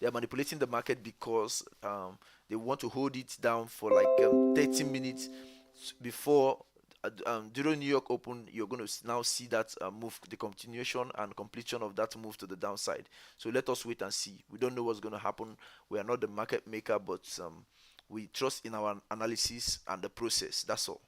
they are manipulating the market because they want to hold it down for like 30 minutes before during New York Open. You're going to now see that move, the continuation and completion of that move to the downside. So let us wait and see. We don't know what's going to happen. We are not the market maker, but we trust in our analysis and the process. That's all.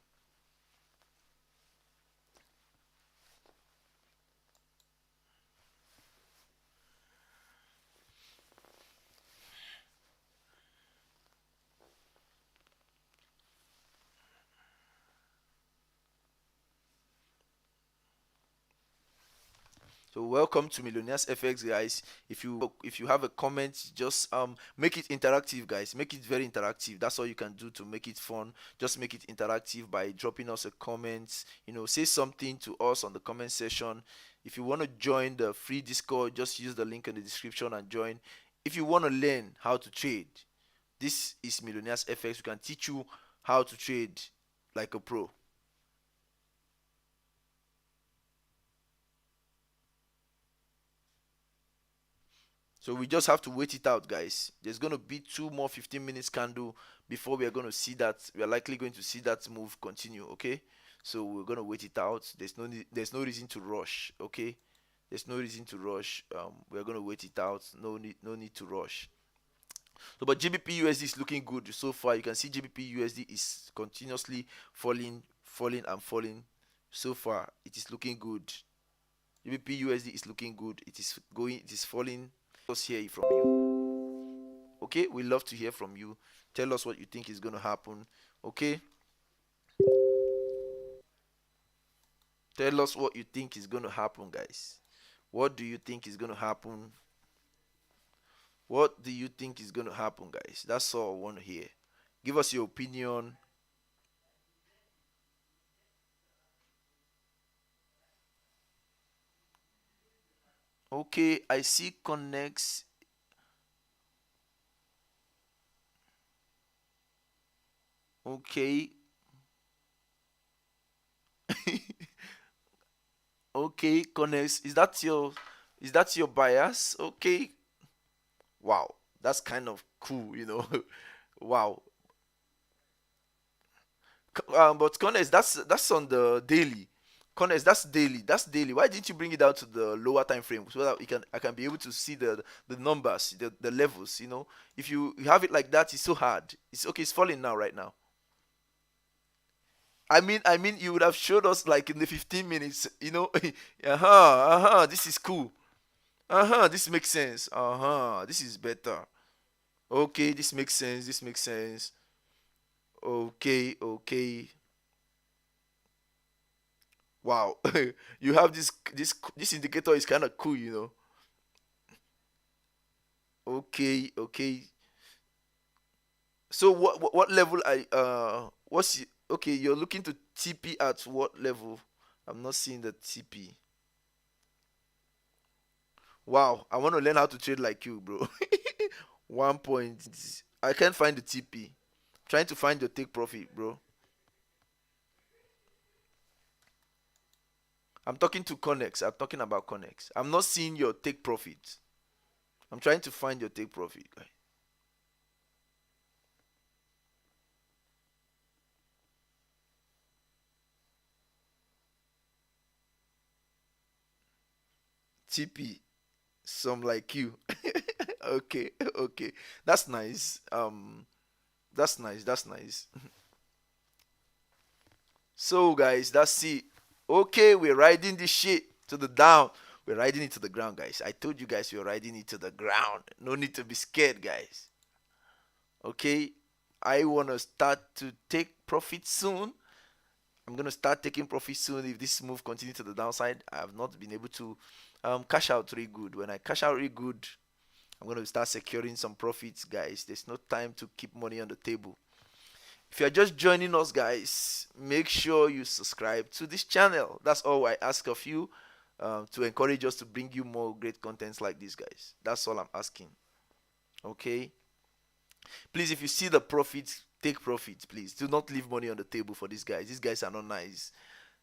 So welcome to Millionaires FX, guys. If you have a comment, just make it interactive, guys. Make it very interactive. That's all you can do to make it fun. Just make it interactive by dropping us a comment. Say something to us on the comment section. If you want to join the free Discord, just use the link in the description and join. If you want to learn how to trade, this is Millionaires FX. We can teach you how to trade like a pro. So we just have to wait it out, guys. There's going to be two more 15 minutes candle before we are going to see that. We are likely going to see that move continue, okay? So we're going to wait it out. There's no reason to rush, okay? There's no reason to rush. We're going to wait it out. No need to rush. So, but GBP USD is looking good so far. You can see GBP USD is continuously falling, falling and falling. So far, it is looking good. GBP USD is looking good. It is falling. Let's hear it from you. Okay, we love to hear from you. Tell us what you think is going to happen. Okay, tell us what you think is going to happen, guys. What do you think is going to happen? What do you think is going to happen, guys? That's all I want to hear. Give us your opinion. Okay, I see connects. Okay. Okay, connects. Is that your bias? Okay. Wow. That's kind of cool. Wow. But Connors, that's on the daily. Connors, that's daily. That's daily. Why didn't you bring it down to the lower time frame so that I can be able to see the numbers, the levels? If you have it like that, it's so hard. It's okay. It's falling now, right now. I mean, you would have showed us like in the 15 minutes. This is cool. This makes sense. This is better. Okay, this makes sense. This makes sense. Okay, okay. Wow. You have this indicator is kind of cool. Okay, okay. So what level okay, you're looking to TP at what level? I'm not seeing the TP. Wow, I want to learn how to trade like you, bro. 1 point. I can't find the TP. Trying to find your take profit, bro. I'm talking to Connex. I'm talking about Connex. I'm not seeing your take profit. I'm trying to find your take profit, guy. TP. Some like you. Okay, okay. That's nice. That's nice. That's nice. So, guys, that's it. Okay, we're riding this shit to the down. We're riding it to the ground, guys. I told you guys we're riding it to the ground. No need to be scared, guys. Okay, I want to start to take profit soon. I'm gonna start taking profit soon if this move continues to the downside. I have not been able to cash out really good. When I cash out really good, I'm gonna start securing some profits, guys. There's no time to keep money on the table. If you're just joining us, guys, make sure you subscribe to this channel. That's all I ask of you, to encourage us to bring you more great contents like this, guys. That's all I'm asking. Okay, please, if you see the profits, take profit. Please do not leave money on the table for these guys. These guys are not nice.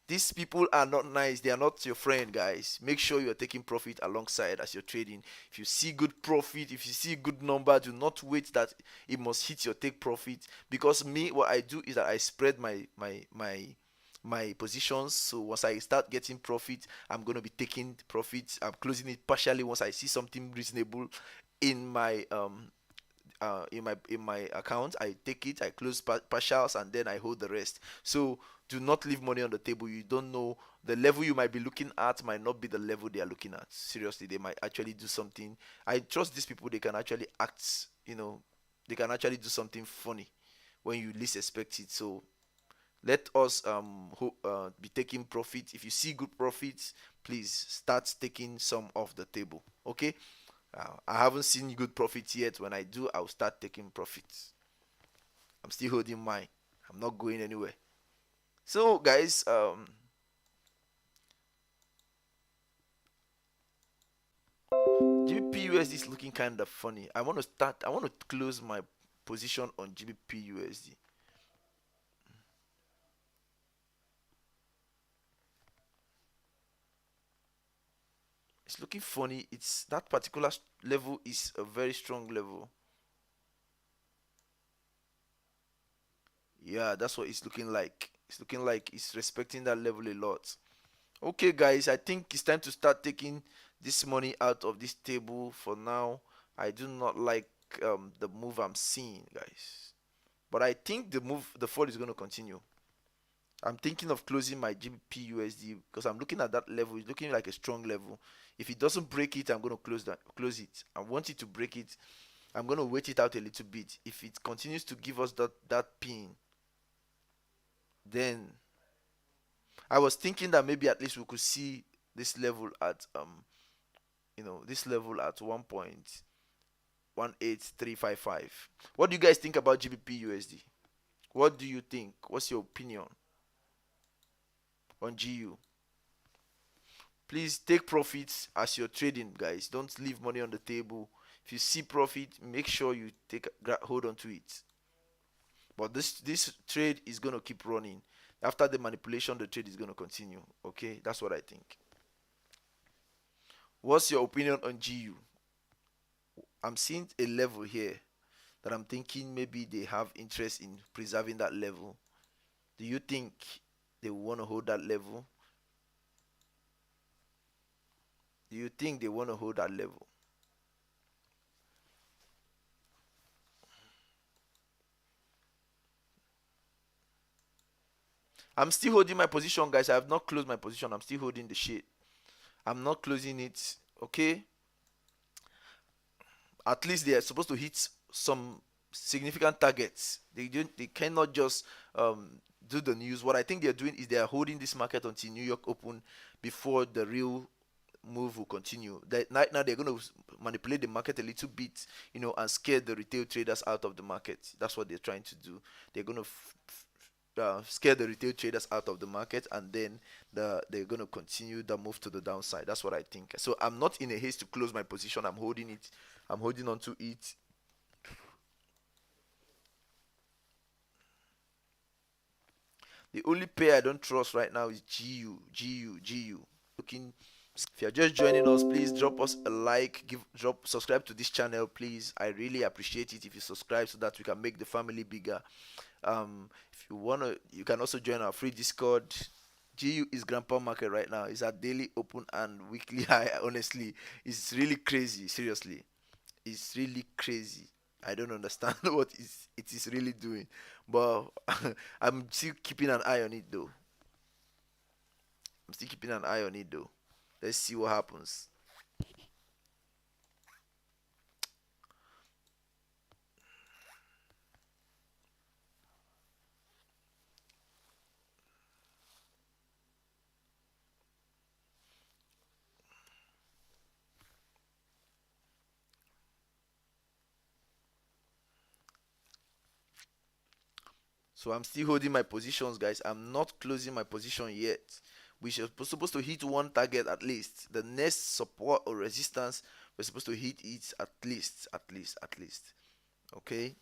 These people are not nice. They are not your friend, guys. Make sure you're taking profit alongside as you're trading. If you see good profit, if you see good number, do not wait that it must hit your take profit. Because me, what I do is that I spread my positions. So once I start getting profit, I'm gonna be taking profit. I'm closing it partially once I see something reasonable in my in my account. I take it, I close partials, and then I hold the rest. So do not leave money on the table. You don't know, the level you might be looking at might not be the level they are looking at. Seriously, they might actually do something. I trust these people. They can actually act, they can actually do something funny when you least expect it. So let us be taking profit. If you see good profits, please start taking some off the table. Okay. I haven't seen good profits yet. When I do, I'll start taking profits. I'm still holding mine. I'm not going anywhere. So, guys, GBPUSD is looking kind of funny. I want to close my position on GBPUSD. It's looking funny. It's that particular level is a very strong level. Yeah, that's what it's looking like. It's looking like it's respecting that level a lot. Okay, guys, I think it's time to start taking this money out of this table for now. I do not like the move I'm seeing, guys. But I think the fall is going to continue. I'm thinking of closing my GBP USD because I'm looking at that level. It's looking like a strong level. If it doesn't break it, I'm going to close it. I want it to break it. I'm going to wait it out a little bit. If it continues to give us that pin, then I was thinking that maybe at least we could see this level at this level at 1.18355. What do you guys think about GBP USD? What do you think? What's your opinion on GU? Please take profits as you're trading, guys. Don't leave money on the table. If you see profit, make sure you hold on to it. But this trade is going to keep running. After the manipulation, the trade is going to continue. Okay, that's what I think. What's your opinion on GU? I'm seeing a level here that I'm thinking maybe they have interest in preserving that level. Do you think they want to hold that level? Do you think they want to hold that level? I'm still holding my position, guys. I have not closed my position. I'm still holding the shit. I'm not closing it. Okay. At least they are supposed to hit some significant targets. They cannot just do the news. What I think they're doing is they are holding this market until New York open before the real move will continue. Right now they're going to manipulate the market a little bit, and scare the retail traders out of the market. That's what they're trying to do. They're going to scare the retail traders out of the market, and then they're going to continue the move to the downside. That's what I think. So I'm not in a haste to close my position. I'm holding it. I'm holding on to it. The only pair I don't trust right now is GU. Looking. If you're just joining us, please drop us a like, subscribe to this channel, please. I really appreciate it if you subscribe so that we can make the family bigger. If you wanna, you can also join our free Discord. GU is grandpa market right now. It's at daily open and weekly high. Honestly, it's really crazy. Seriously, it's really crazy. I don't understand what it is really doing, but I'm still keeping an eye on it though. I'm still keeping an eye on it though. Let's see what happens. So I'm still holding my positions, guys. I'm not closing my position yet. We are supposed to hit one target at least. The next support or resistance, we're supposed to hit it at least. Okay.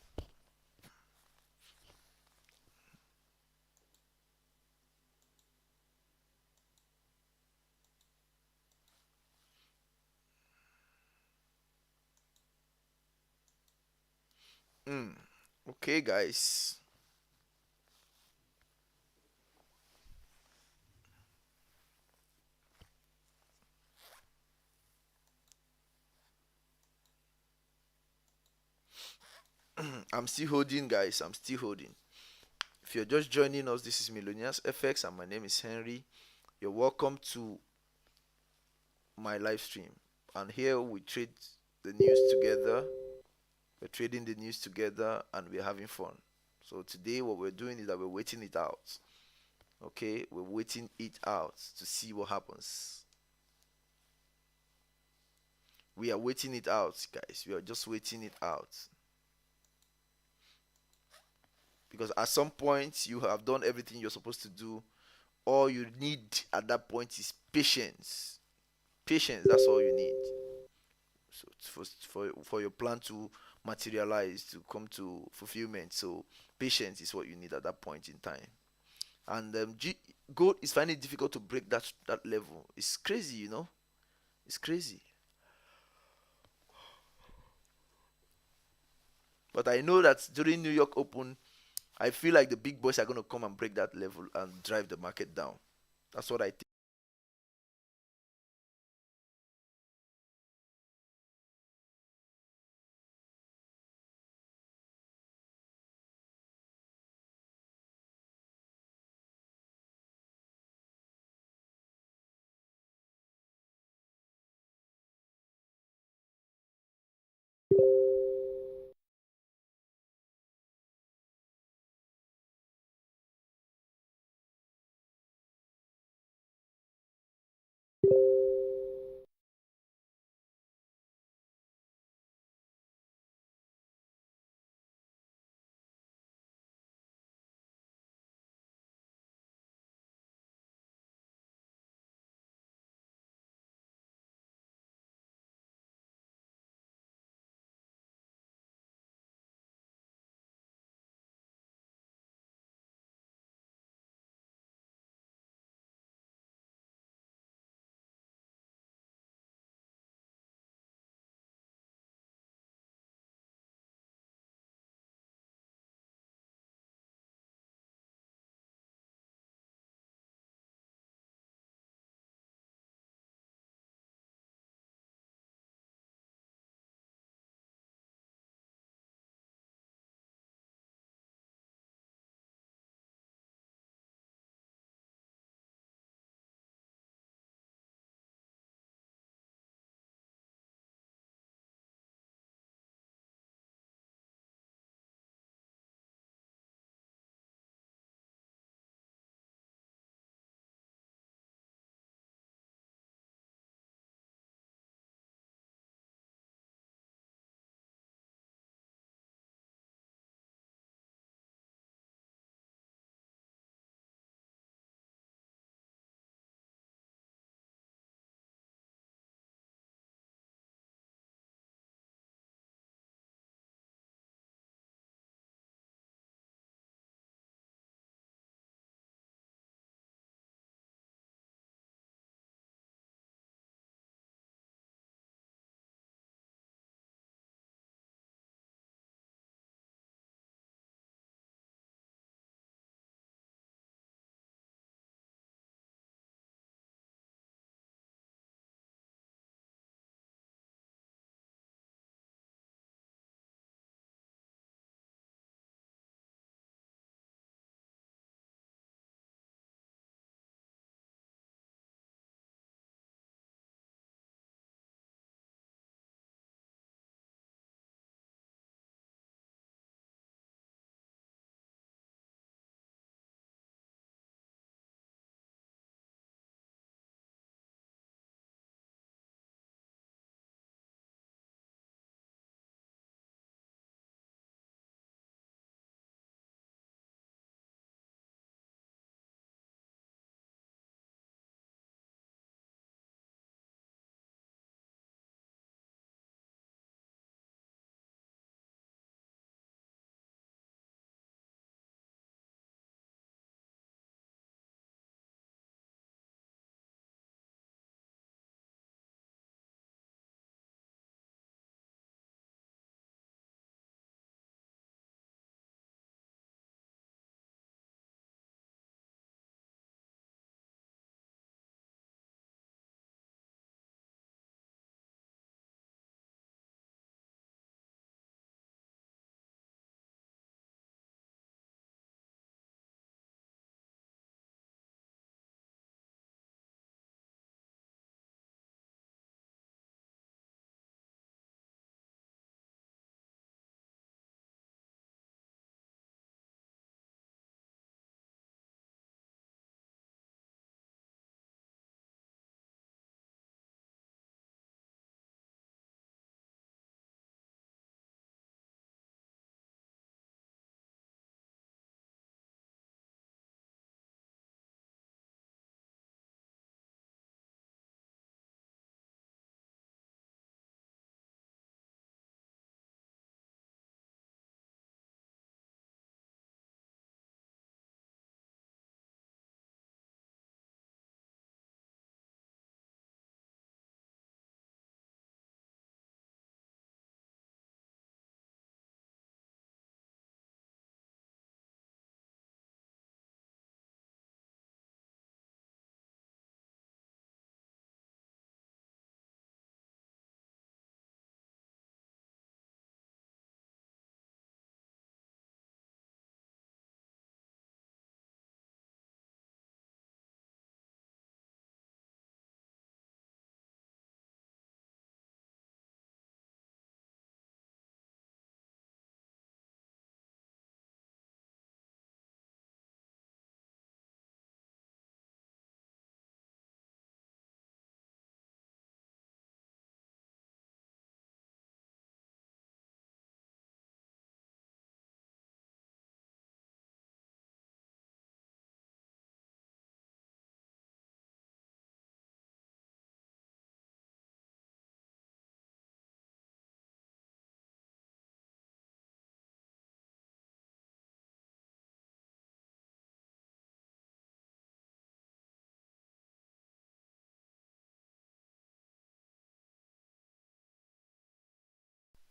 Mm. Okay, guys. I'm still holding, guys. I'm still holding. If you're just joining us, this is Millionaires FX, and my name is Henry. You're welcome to my live stream. And here we trade the news together. We're trading the news together, and we're having fun. So today, what we're doing is that we're waiting it out. Okay, we're waiting it out to see what happens. We are waiting it out, guys. We are just waiting it out. Because at some point, you have done everything you're supposed to do. All you need at that point is patience. Patience, that's all you need. So for your plan to materialize, to come to fulfillment. So patience is what you need at that point in time. And gold is finding it difficult to break that level. It's crazy, It's crazy. But I know that during New York Open, I feel like the big boys are going to come and break that level and drive the market down. That's what I think.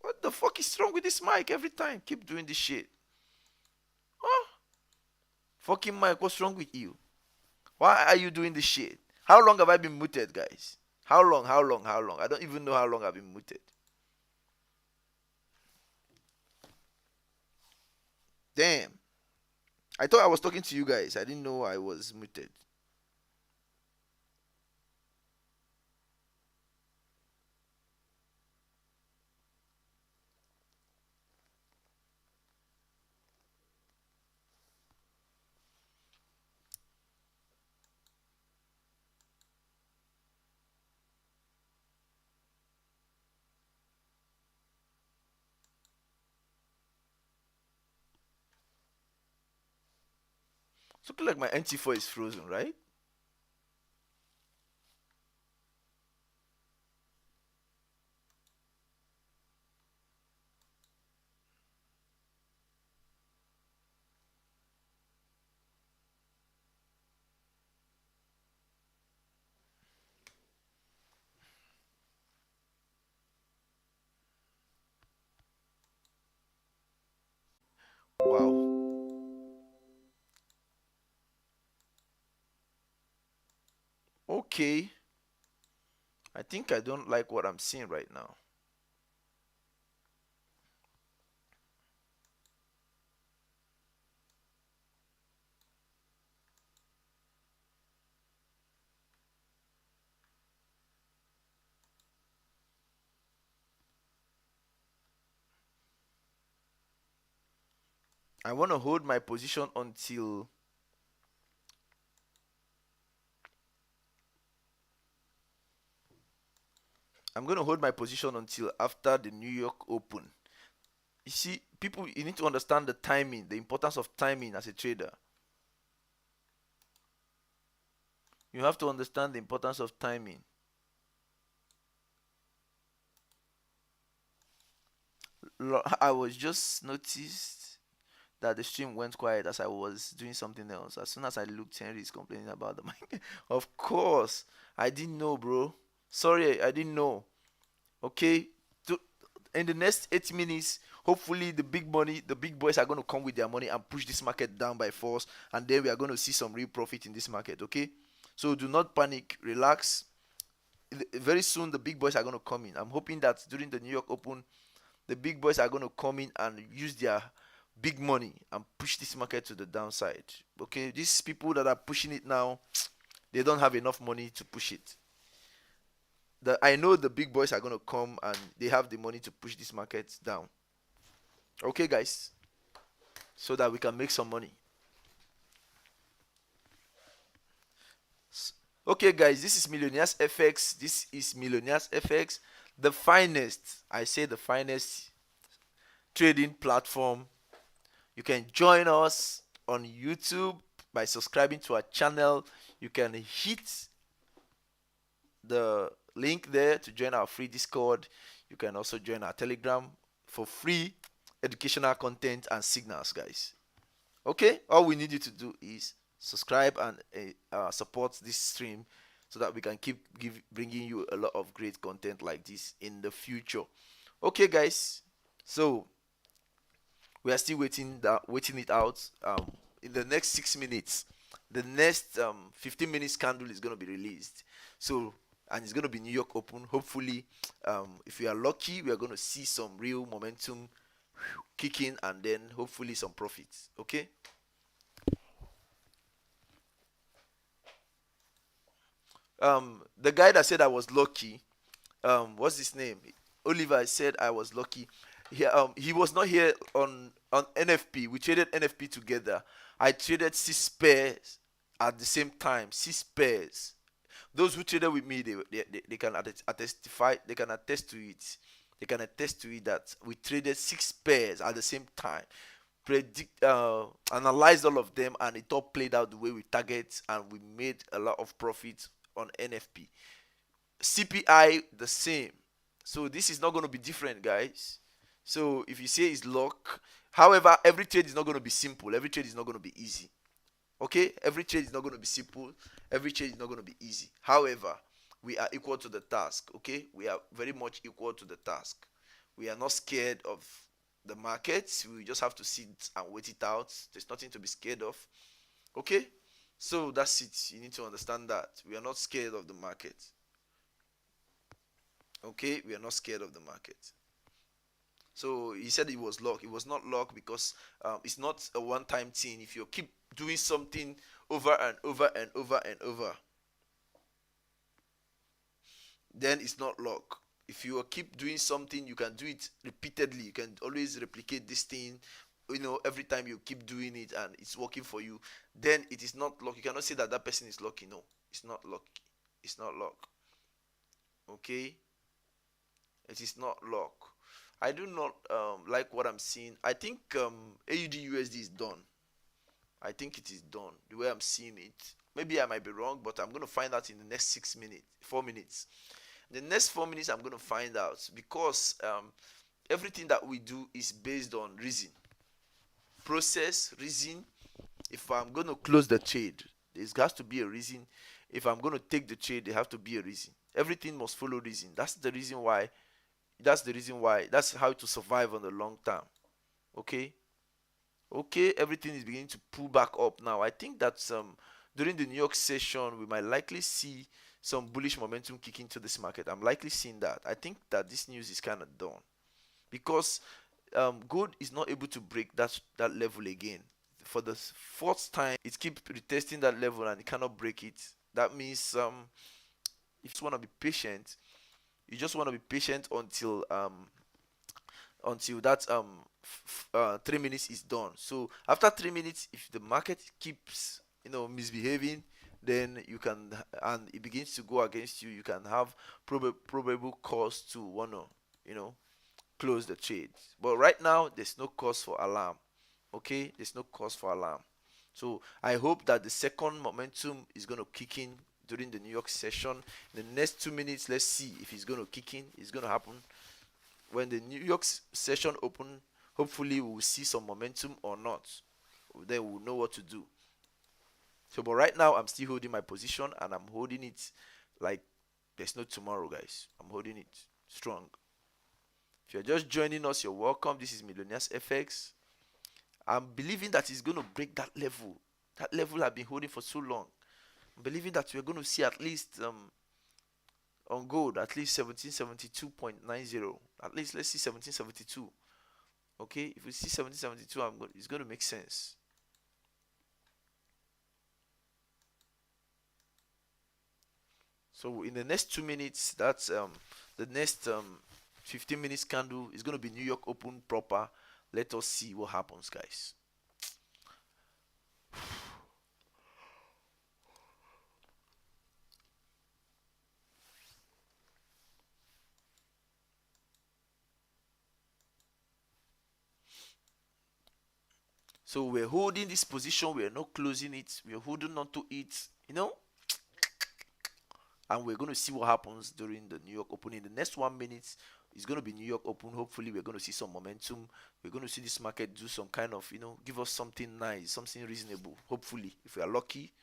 What the fuck is wrong with this mic every time? Keep doing this shit. Huh? Fucking mic, what's wrong with you? Why are you doing this shit? How long have I been muted, guys? How long? How long? How long? I don't even know how long I've been muted. Damn. I thought I was talking to you guys. I didn't know I was muted. It's looking like my NT4 is frozen, right? Wow. Okay. I think I don't like what I'm seeing right now. I want to hold my position until I'm going to hold my position until after the New York Open. You see, people, you need to understand the timing, the importance of timing as a trader. You have to understand the importance of timing. I was just noticed that the stream went quiet as I was doing something else. As soon as I looked, Henry is complaining about the mic. Of course, I didn't know, bro. Sorry, I didn't know. Okay, to, in the next 8 minutes, hopefully the big money, the big boys are going to come with their money and push this market down by force, and then we are going to see some real profit in this market. Okay, so do not panic, relax. Very soon the big boys are going to come in. I'm hoping that during the New York Open, the big boys are going to come in and use their big money and push this market to the downside. Okay, these people that are pushing it now, they don't have enough money to push it. I know the big boys are going to come and they have the money to push this market down. Okay, guys, so that we can make some money. Okay, guys, this is Millionaires FX. This is Millionaires FX, the finest, I say the finest trading platform. You can join us on YouTube by subscribing to our channel. You can hit the link there to join our free Discord. You can also join our Telegram for free educational content and signals, guys. Okay, all we need you to do is subscribe and support this stream so that we can keep bringing you a lot of great content like this in the future. Okay, guys, so we are still waiting it out. In the next 6 minutes, the next 15 minutes candle is going to be released. So, and it's going to be New York Open. Hopefully, if we are lucky, we are going to see some real momentum kicking, and then hopefully some profits. Okay. The guy that said I was lucky, what's his name? Oliver said I was lucky. He was not here on NFP. We traded NFP together. I traded 6 pairs at the same time. 6 pairs. Those who traded with me, they can attestify. They can attest to it. They can attest to it that we traded 6 pairs at the same time. Analyzed all of them, and it all played out the way we target, and we made a lot of profit on NFP. CPI the same. So this is not going to be different, guys. So if you say it's luck, however, every trade is not going to be simple. Every trade is not going to be easy. Okay, every trade is not going to be simple. Every trade is not going to be easy. However, we are equal to the task. Okay, we are very much equal to the task. We are not scared of the market. We just have to sit and wait it out. There's nothing to be scared of. Okay? So that's it. You need to understand that. We are not scared of the market. Okay? We are not scared of the market. So he said it was luck. It was not luck because it's not a one time thing. If you keep doing something over and over and over and over, then it's not luck. If you keep doing something, you can do it repeatedly. You can always replicate this thing, every time you keep doing it and it's working for you, then it is not luck. You cannot say that that person is lucky. No, it's not luck. It's not luck. Okay? It is not luck. I do not like what I'm seeing. I think AUD USD is done. I think it is done the way I'm seeing it. Maybe I might be wrong, but I'm going to find out in the next 6 minutes, 4 minutes. The next 4 minutes, I'm going to find out because everything that we do is based on reason, process, reason. If I'm going to close the trade, there has to be a reason. If I'm going to take the trade, there have to be a reason. Everything must follow reason. That's the reason why. That's the reason why. That's how to survive on the long term. Okay. Okay, everything is beginning to pull back up now. I think that during the New York session, we might likely see some bullish momentum kick into this market. I'm likely seeing that. I think that this news is kind of done because gold is not able to break that level again. For the fourth time, it keeps retesting that level and it cannot break it. That means if you want to be patient, you just want to be patient until that 3 minutes is done. So after 3 minutes, if the market keeps misbehaving, then you can, and it begins to go against you, you can have probable cause to wanna close the trade. But right now, there's no cause for alarm. Okay, there's no cause for alarm. So I hope that the second momentum is going to kick in during the New York session. In the next 2 minutes, let's see if it's going to kick in. It's going to happen when the New York session open. Hopefully, we will see some momentum or not. Then we'll know what to do. So, but right now, I'm still holding my position and I'm holding it like there's no tomorrow, guys. I'm holding it strong. If you're just joining us, you're welcome. This is Millionaires FX. I'm believing that it's going to break that level. That level I've been holding for so long. I'm believing that we're going to see at least on gold at least 1772.90. At least let's see 1772. Okay, if we see 1772, it's going to make sense. So in the next 2 minutes, that's the next 15 minutes candle is going to be New York open proper. Let us see what happens, guys. So we're holding this position, we're not closing it, we're holding on to it, and we're going to see what happens during the New York Open. In the next 1 minute, it's going to be New York Open. Hopefully, we're going to see some momentum. We're going to see this market do some kind of, give us something nice, something reasonable. Hopefully, if we are lucky,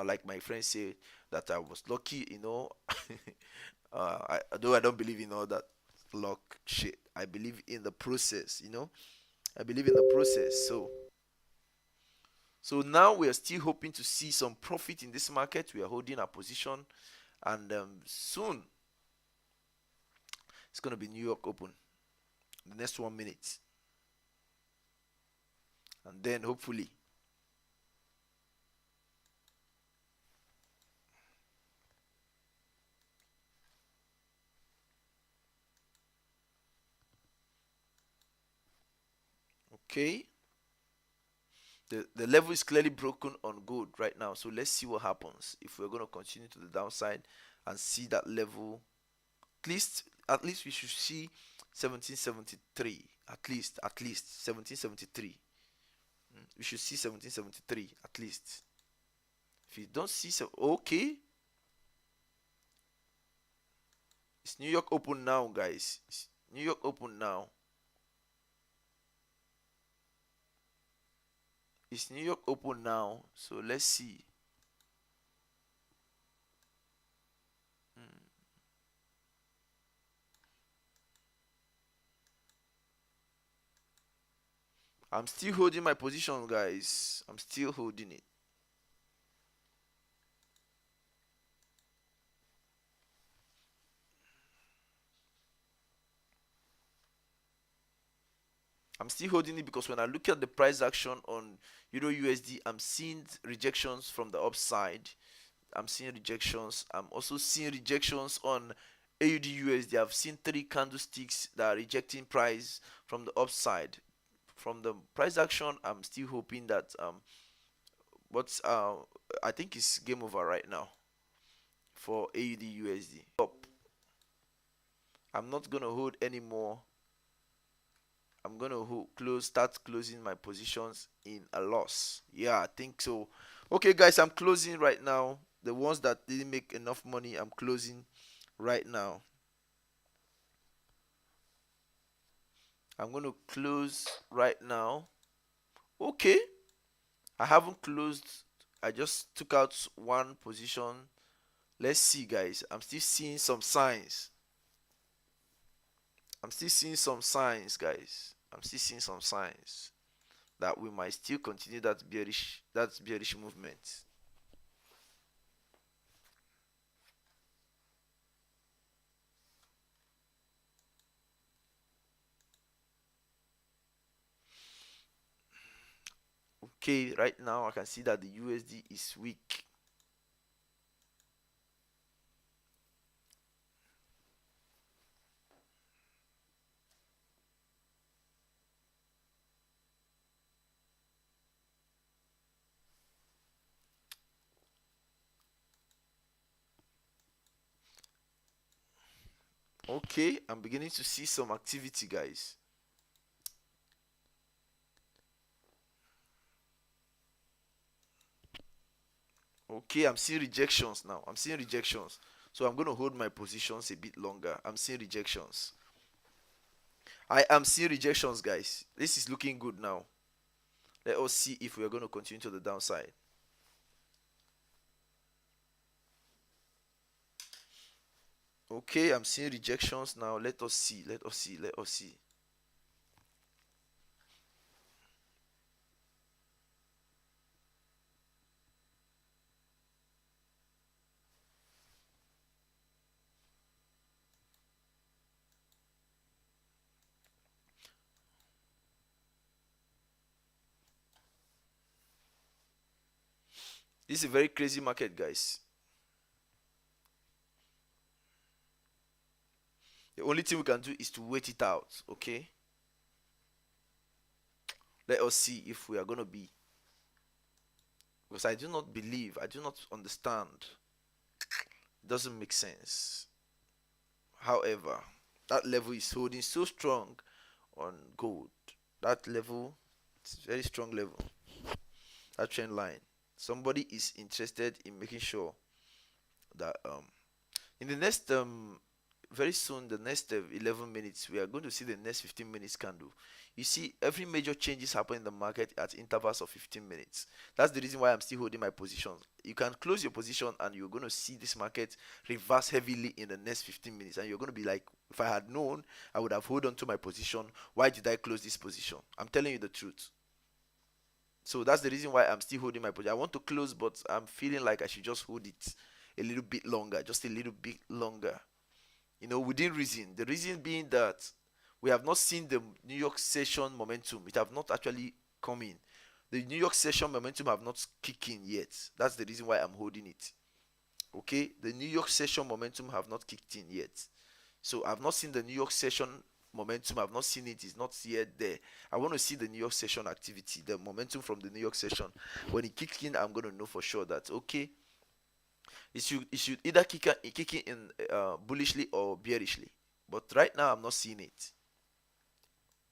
like my friend said, that I was lucky, Though I don't believe in all that luck shit. I believe in the process, I believe in the process. So now we are still hoping to see some profit in this market. We are holding our position, and soon it's going to be New York Open. The next 1 minute, and then hopefully. Okay, the level is clearly broken on gold right now, so let's see what happens if we're going to continue to the downside and see that level. At least we should see 1773. At least 1773. We should see 1773 at least. If you don't see, so okay, it's New York Open now, guys. It's New York Open now. It's New York Open now, so let's see. Hmm. I'm still holding my position, guys. I'm still holding it. I'm still holding it because when I look at the price action on Euro USD, I'm seeing rejections from the upside. I'm seeing rejections. I'm also seeing rejections on AUD USD. I've seen three candlesticks that are rejecting price from the upside. From the price action, I'm still hoping that what's I think it's game over right now for AUD USD. Up. I'm not gonna hold anymore. I'm gonna start closing my positions in a loss. Yeah, I think so. Okay, guys, I'm closing right now. The ones that didn't make enough money, I'm closing right now. I'm gonna close right now. Okay, I haven't closed. I just took out one position. Let's see, guys. I'm still seeing some signs. I'm still seeing some signs, guys. I'm still seeing some signs that we might still continue that bearish movement. Okay, right now I can see that the USD is weak. Okay, I'm beginning to see some activity, guys. Okay, I'm seeing rejections now. I'm seeing rejections. So I'm going to hold my positions a bit longer. I'm seeing rejections. I am seeing rejections, guys. This is looking good now. Let us see if we are going to continue to the downside. Okay, I'm seeing rejections now. Let us see. Let us see. Let us see. This is a very crazy market, guys. The only thing we can do is to wait it out. Okay, let us see if we are going to be, because I do not believe, I do not understand. It doesn't make sense. However, that level is holding so strong on gold. That level, it's a very strong level. That trend line. Somebody is interested in making sure that in the next very soon, the next 11 minutes, we are going to see the next 15 minutes candle. You see, every major changes happen in the market at intervals of 15 minutes. That's the reason why I'm still holding my positions. You can close your position and you're going to see this market reverse heavily in the next 15 minutes. And you're going to be like, if I had known, I would have held on to my position. Why did I close this position? I'm telling you the truth. So that's the reason why I'm still holding my position. I want to close, but I'm feeling like I should just hold it a little bit longer, just a little bit longer, within reason. The reason being that we have not seen the New York session momentum. It have not actually come in. The New York session momentum have not kicked in yet. That's the reason why I'm holding it. Okay, the New York session momentum have not kicked in yet. So I've not seen the New York session momentum. I've not seen it. It's not yet there. I want to see the New York session activity, the momentum from the New York session. When it kicks in, I'm going to know for sure that okay, it should either kick in bullishly or bearishly. But right now, I'm not seeing it.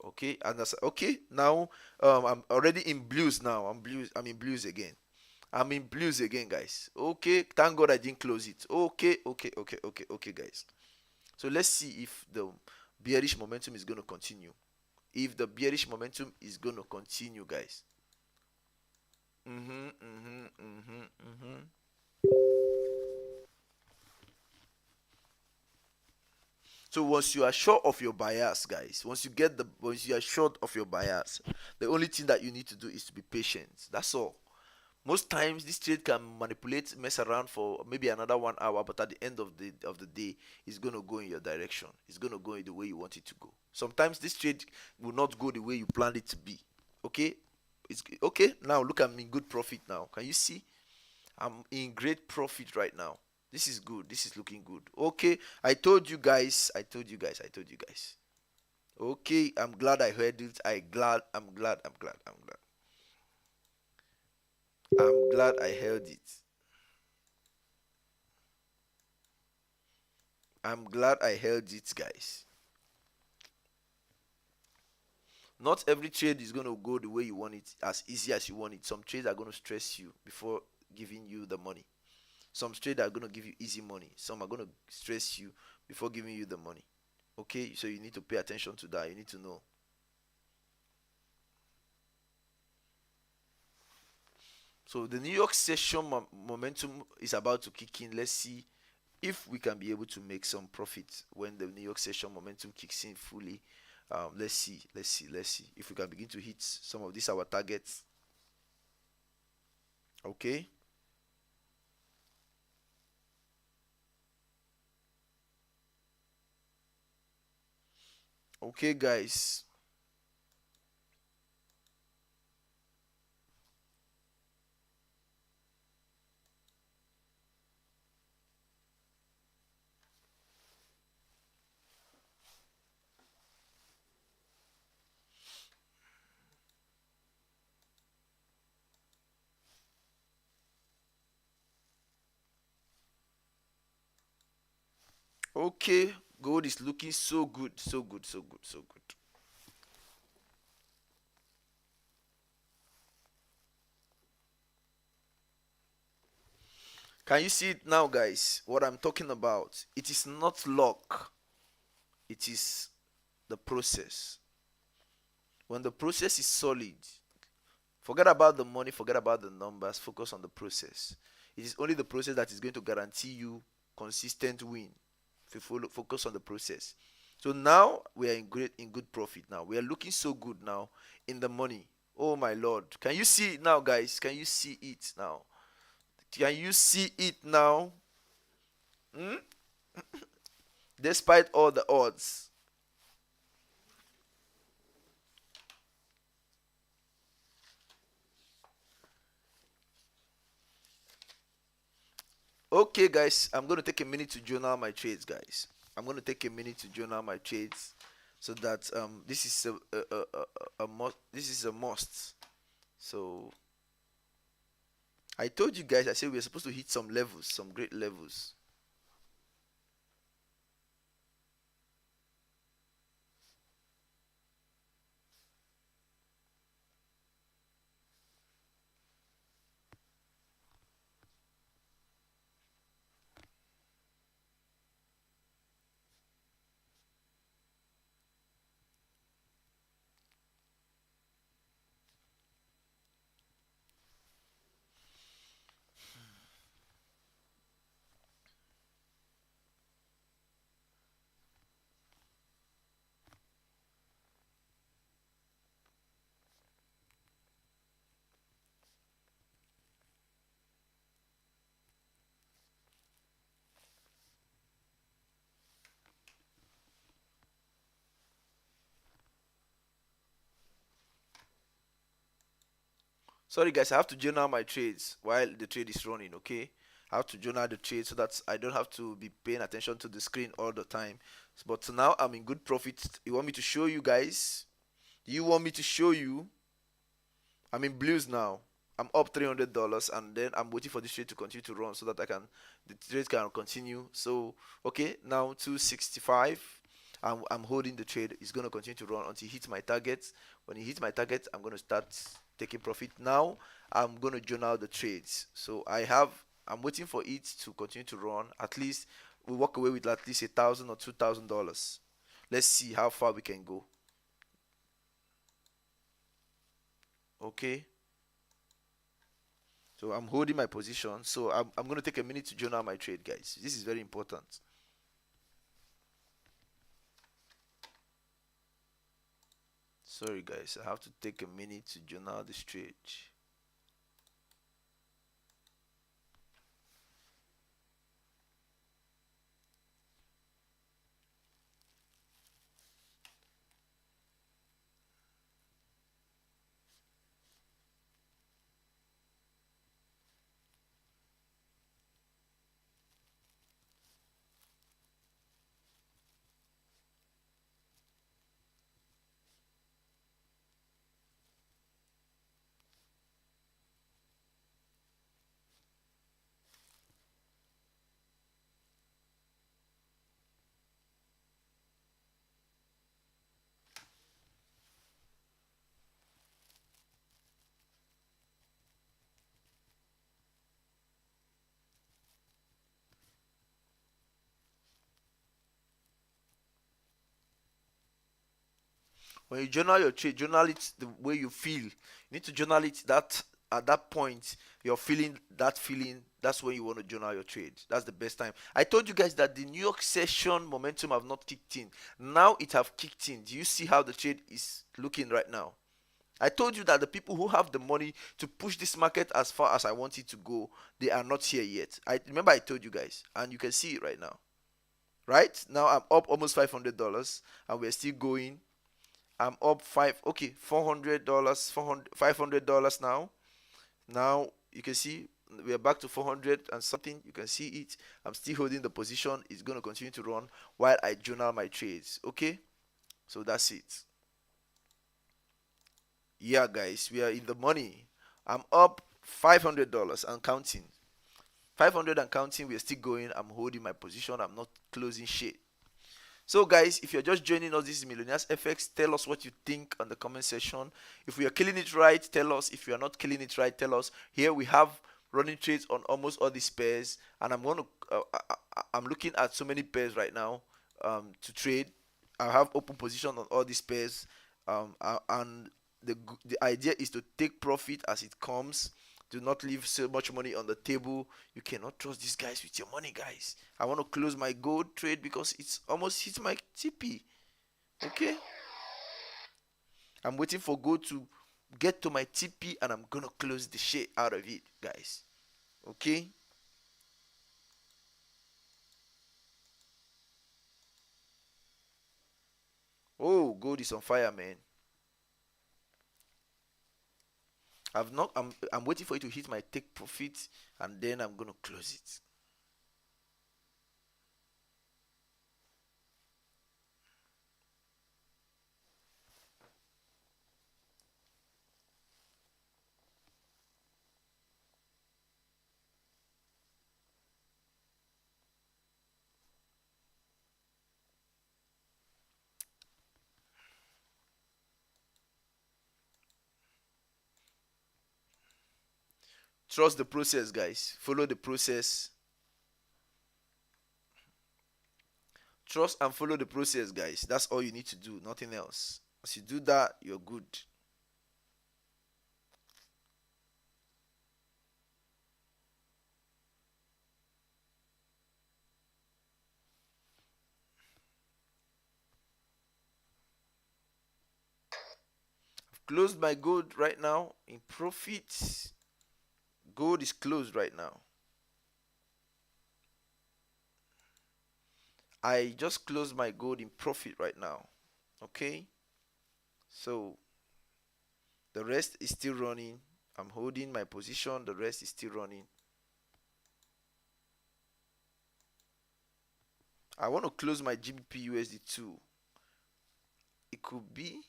Okay, and that's okay. Now, I'm already in blues now. I'm in blues again. I'm in blues again, guys. Okay, thank God I didn't close it. Okay, okay, okay, okay, okay, guys. So let's see if the bearish momentum is going to continue. If the bearish momentum is going to continue, guys. Mm-hmm, mm-hmm, mm-hmm, mm-hmm. So once you are sure of your bias, guys, once you are sure of your bias, the only thing that you need to do is to be patient. That's all. Most times this trade can manipulate, mess around for maybe another 1 hour, but at the end of the day, it's gonna go in your direction. It's gonna go in the way you want it to go. Sometimes this trade will not go the way you planned it to be. Okay, it's okay. Now look, I'm in good profit now. Can you see? I'm in great profit right now. This is good. This is looking good. Okay, I told you guys. I told you guys. I told you guys. Okay, I'm glad I heard it. I'm glad. I'm glad. I'm glad. I'm glad I heard it. I'm glad I held it, guys. Not every trade is going to go the way you want it, as easy as you want it. Some trades are going to stress you before giving you the money. Some trades are going to give you easy money. Some are going to stress you before giving you the money. Okay, so you need to pay attention to that. You need to know. So the New York session momentum is about to kick in. Let's see if we can be able to make some profit when the New York session momentum kicks in fully. Let's see, let's see if we can begin to hit some of these our targets. Okay. Okay, guys. Okay, gold is looking so good, so good, so good, so good. Can you see it now, guys? What I'm talking about? It is not luck, it is the process. When the process is solid, forget about the money, forget about the numbers, focus on the process. It is only the process that is going to guarantee you consistent win. If you focus on the process. So now we are in good profit now. We are looking so good now in the money. Oh my lord. Can you see it now, guys? Can you see it now? Can you see it now? Hmm? Despite all the odds. Okay, guys, I'm going to take a minute to journal my trades, guys. I'm going to take a minute to journal my trades so that this is a must. This is a must. So I told you guys, I said we are supposed to hit some levels, some great levels. Sorry, guys, I have to journal my trades while the trade is running. Okay, I have to journal the trade so that I don't have to be paying attention to the screen all the time. But now I'm in good profit. You want me to show you guys? Do you want me to show you? I'm in blues now. I'm up $300, and then I'm waiting for this trade to continue to run so that the trade can continue. So okay, now 265. I'm holding the trade. It's gonna continue to run until it hits my target. When it hits my target, I'm gonna start taking profit. Now I'm gonna journal the trades. So I'm waiting for it to continue to run. At least we walk away with at least $1,000 or $2,000. Let's see how far we can go. Okay. So I'm holding my position. So I'm going to take a minute to journal my trade, guys. This is very important. Sorry guys, I have to take a minute to journal this trade. When you journal your trade, journal it the way you feel. You need to journal it that at that point you're feeling that feeling. That's when you want to journal your trade. That's the best time. I told you guys that the New York session momentum have not kicked in. Now it have kicked in. Do you see how the trade is looking right now? I told you that the people who have the money to push this market as far as I want it to go, they are not here yet. I remember I told you guys, and you can see it right now. Right now, I'm up almost $500, and we're still going. I'm up $400, $500 now. Now you can see we are back to 400 and something. You can see it. I'm still holding the position. It's going to continue to run while I journal my trades. Okay, so that's it. Yeah, guys, we are in the money. I'm up $500 and counting. 500 and counting. We're still going. I'm holding my position. I'm not closing shit. So, guys, if you're just joining us, this is Millionaires FX. Tell us what you think on the comment section. If we are killing it right, tell us. If you are not killing it right, tell us. Here we have running trades on almost all these pairs, and I'm looking at so many pairs right now to trade. I have open position on all these pairs, and the idea is to take profit as it comes. Do not leave so much money on the table. You cannot trust these guys with your money, guys. I want to close my gold trade because it's almost hit my TP. Okay, I'm waiting for gold to get to my TP, and I'm gonna close the shit out of it, guys. Okay. Oh, gold is on fire, man. I've not. I'm waiting for it to hit my take profit, and then I'm gonna close it. Trust the process, guys. Follow the process. Trust and follow the process, guys. That's all you need to do. Nothing else. As you do that, you're good. I've closed my gold right now in profit. Gold is closed right now. I just closed my gold in profit right now. Okay, so the rest is still running. I'm holding my position. The rest is still running. I want to close my GBP USD too. It could be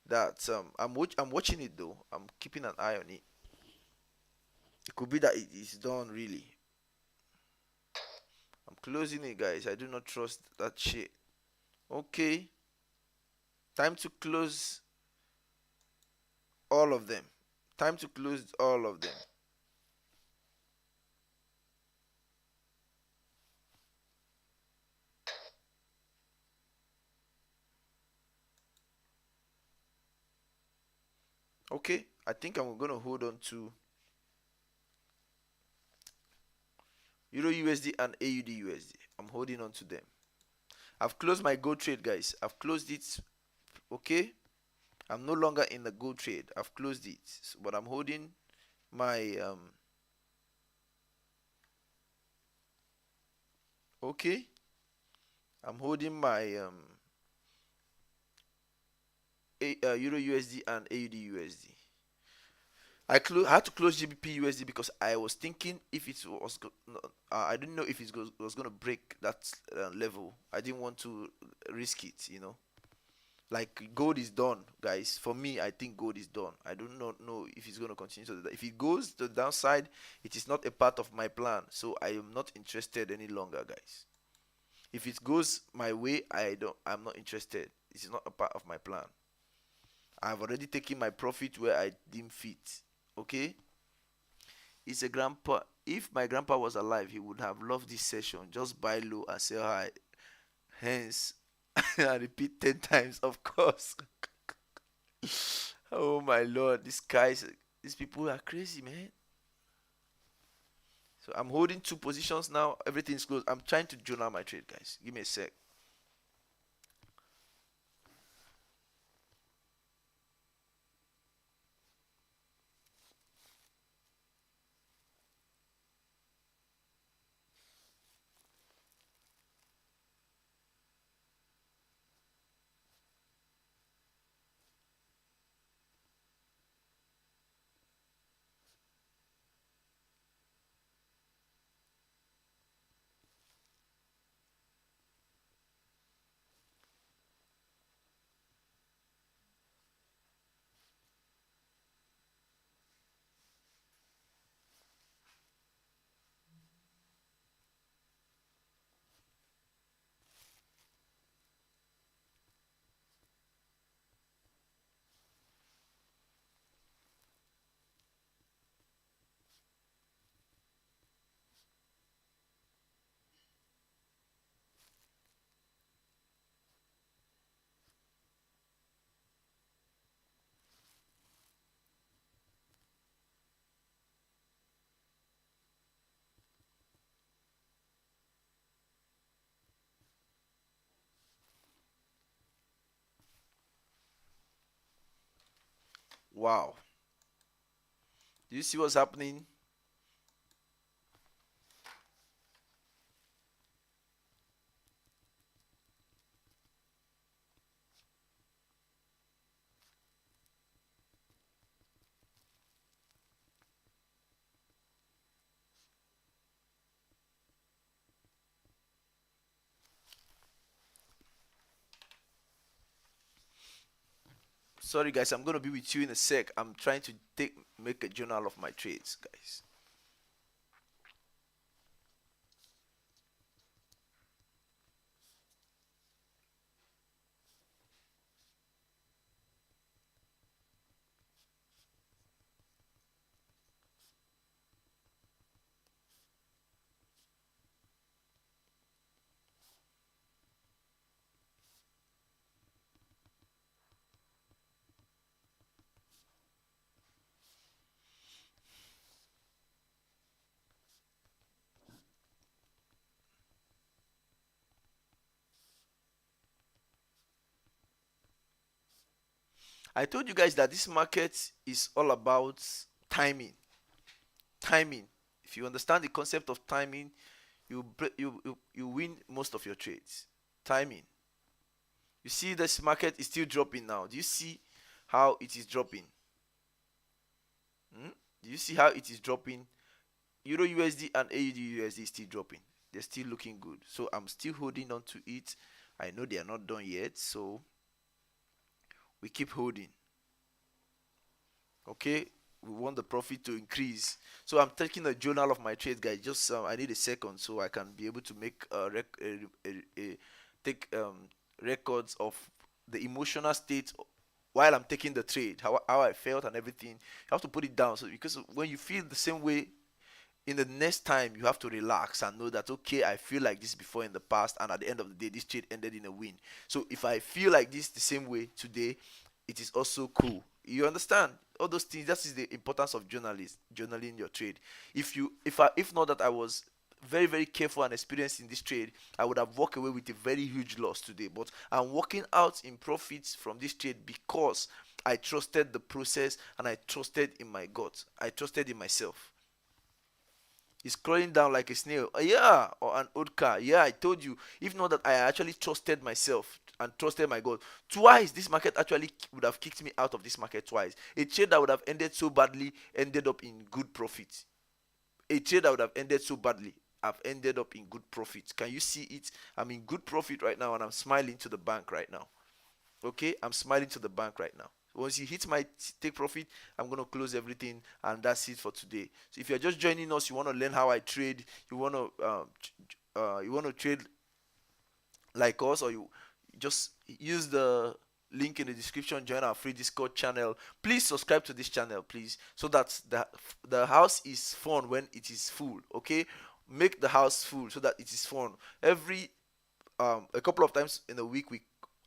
that I'm watching it though. I'm keeping an eye on it. It could be that it is done really. I'm closing it, guys. I do not trust that shit. Okay, time to close all of them. Time to close all of them. Okay, I think I'm gonna hold on to Euro USD and AUD USD. I'm holding on to them. I've closed my gold trade, guys. I've closed it. Okay, I'm no longer in the gold trade. I've closed it. But I'm holding my okay. I'm holding my Euro USD and AUD USD. Had to close GBP USD because I was thinking if it was no, I didn't know if it was going to break that level. I didn't want to risk it. Like gold is done, guys. For me, I think gold is done. I do not know if it's going to continue to if it goes to the downside, it is not a part of my plan. So I am not interested any longer, guys. If it goes my way, I'm not interested. It is not a part of my plan. I've already taken my profit where I deem fit. Okay? It's a grandpa. If my grandpa was alive, he would have loved this session. Just buy low and sell high. Hence, I repeat 10 times, of course. Oh my lord, these people are crazy, man. So I'm holding two positions now. Everything's closed. I'm trying to journal my trade, guys. Give me a sec. Wow. Do you see what's happening? Sorry, guys. I'm gonna be with you in a sec. I'm trying to make a journal of my trades, guys. I told you guys that this market is all about timing. Timing. If you understand the concept of timing, you win most of your trades. Timing. You see, this market is still dropping now. Do you see how it is dropping? Hmm? Do you see how it is dropping? Euro USD and AUD USD is still dropping. They're still looking good. So I'm still holding on to it. I know they are not done yet, so we keep holding. Okay, we want the profit to increase. So I'm taking a journal of my trades, guys. Just I need a second so I can be able to make take records of the emotional state while I'm taking the trade, how I felt and everything. You have to put it down, so because when you feel the same way in the next time, you have to relax and know that okay, I feel like this before in the past, and at the end of the day this trade ended in a win. So if I feel like this the same way today, it is also cool. You understand all those things? That is the importance of journaling your trade. If not that I was very careful and experienced in this trade, I would have walked away with a very huge loss today. But I'm walking out in profits from this trade because I trusted the process and I trusted in my God. I trusted in myself. It's crawling down like a snail. Yeah, or an old car. Yeah, I told you. If not that I actually trusted myself and trusted my God. Twice, this market actually would have kicked me out of this market twice. A trade that would have ended so badly ended up in good profit. A trade that would have ended so badly have ended up in good profit. Can you see it? I'm in good profit right now and I'm smiling to the bank right now. Okay, I'm smiling to the bank right now. Once you hit my take profit, I'm gonna close everything, and that's it for today. So if you're just joining us, you want to learn how I trade, you want to trade like us, or you just use the link in the description, join our free Discord channel. Please subscribe to this channel, please, so that the house is fun when it is full. Okay, make the house full so that it is fun. Every a couple of times in a week, we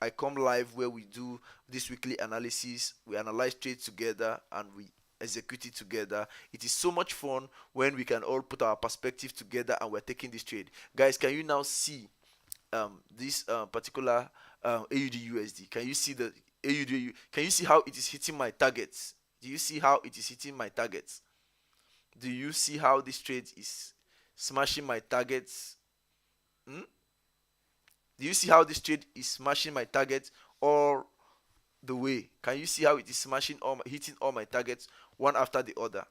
I come live where we do this weekly analysis. We analyze trades together and we execute it together. It is so much fun when we can all put our perspective together and we're taking this trade. Guys, can you now see this particular AUD USD? Can you see the AUD? Can you see how it is hitting my targets? Do you see how it is hitting my targets? Do you see how this trade is smashing my targets? Hmm? Do you see how this trade is smashing my targets all the way? Can you see how it is smashing hitting all my targets one after the other?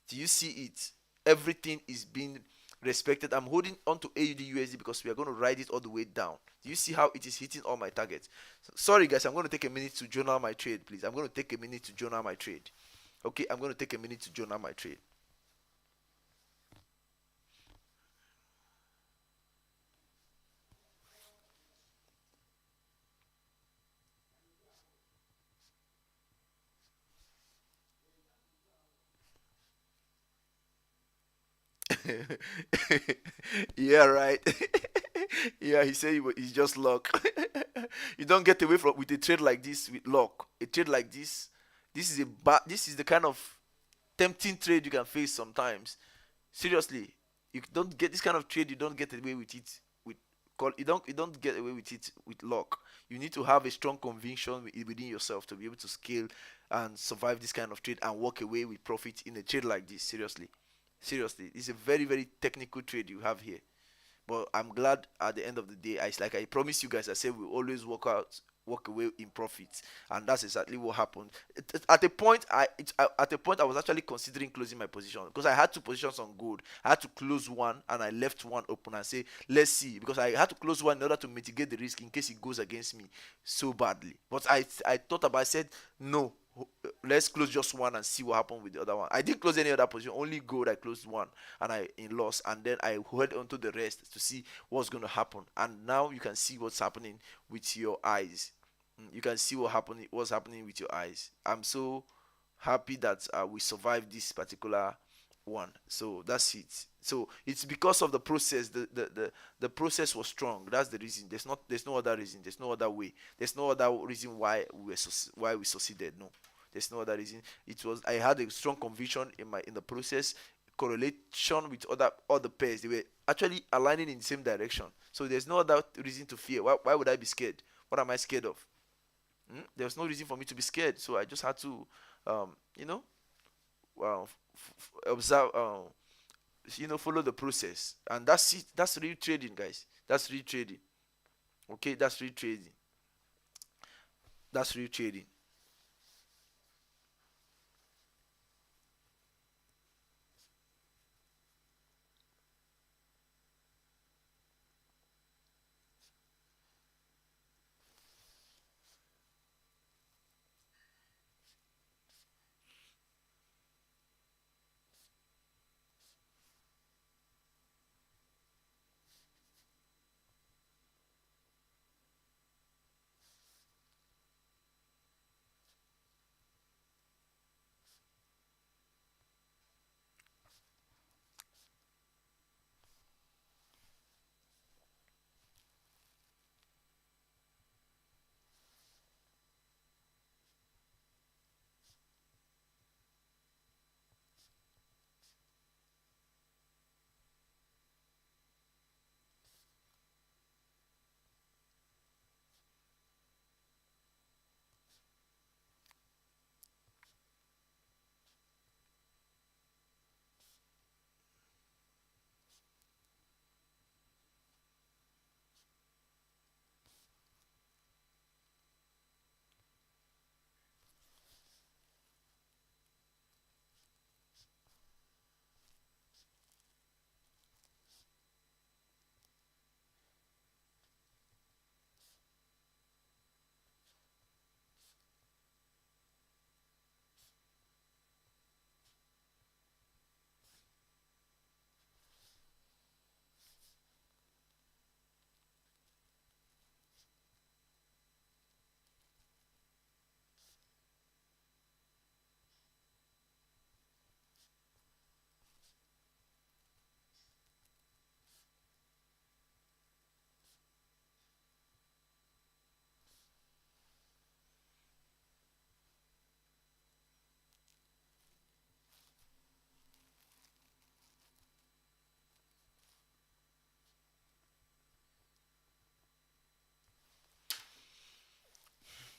Do you see it? Everything is being respected. I'm holding on to AUD USD because we are going to ride it all the way down. Do you see how it is hitting all my targets? Sorry guys, I'm going to take a minute to journal my trade, please. I'm going to take a minute to journal my trade. Okay, I'm going to take a minute to journal my trade. Yeah, right. Yeah, he said it's just luck. You don't get away from with a trade like this with luck. A trade like this is a this is the kind of tempting trade you can face sometimes. Seriously, you don't get this kind of trade. You don't get away with it with you don't get away with it with luck. You need to have a strong conviction within yourself to be able to scale and survive this kind of trade and walk away with profit in a trade like this. Seriously, it's a very very technical trade you have here. But I'm glad at the end of the day, it's like I promised you guys. I said we always walk away in profits, and that's exactly what happened. At a point, at a point I was actually considering closing my position because I had two positions on gold. I had to close one, and I left one open and say, let's see, because I had to close one in order to mitigate the risk in case it goes against me so badly. But I thought about, I said no, let's close just one and see what happened with the other one. I didn't close any other position, only gold I closed one and I in loss, and then I held on to the rest to see what's going to happen. And now you can see what's happening with your eyes. You can see what's happening with your eyes. I'm so happy that we survived this particular one. So that's it. So it's because of the process. The process was strong. That's the reason. There's no other reason. There's no other way. There's no other reason why we succeeded. No, there's no other reason. It was, I had a strong conviction in the process, correlation with other pairs. They were actually aligning in the same direction. So there's no other reason to fear. Why would I be scared? What am I scared of? There was no reason for me to be scared. So I just had to, um, you know, observe, follow the process, and that's it. That's real trading, guys. That's real trading. Okay, that's real trading. That's real trading.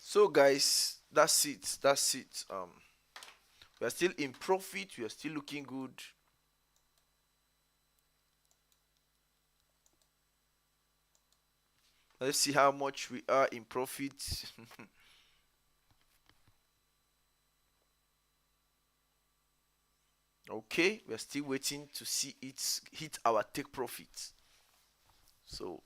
So guys, that's it. We are still in profit, we are still looking good. Let's see how much we are in profit. Okay, we are still waiting to see it hit our take profit. So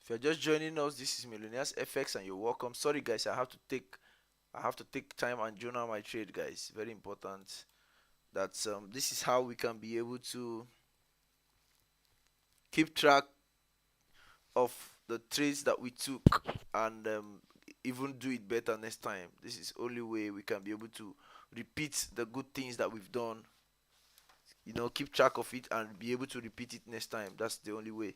if you're just joining us, this is Millionaires FX and you're welcome. Sorry guys, I have to take time and journal my trade, guys. Very important. That's this is how we can be able to keep track of the trades that we took and even do it better next time. This is only way we can be able to repeat the good things that we've done. Keep track of it and be able to repeat it next time. That's the only way.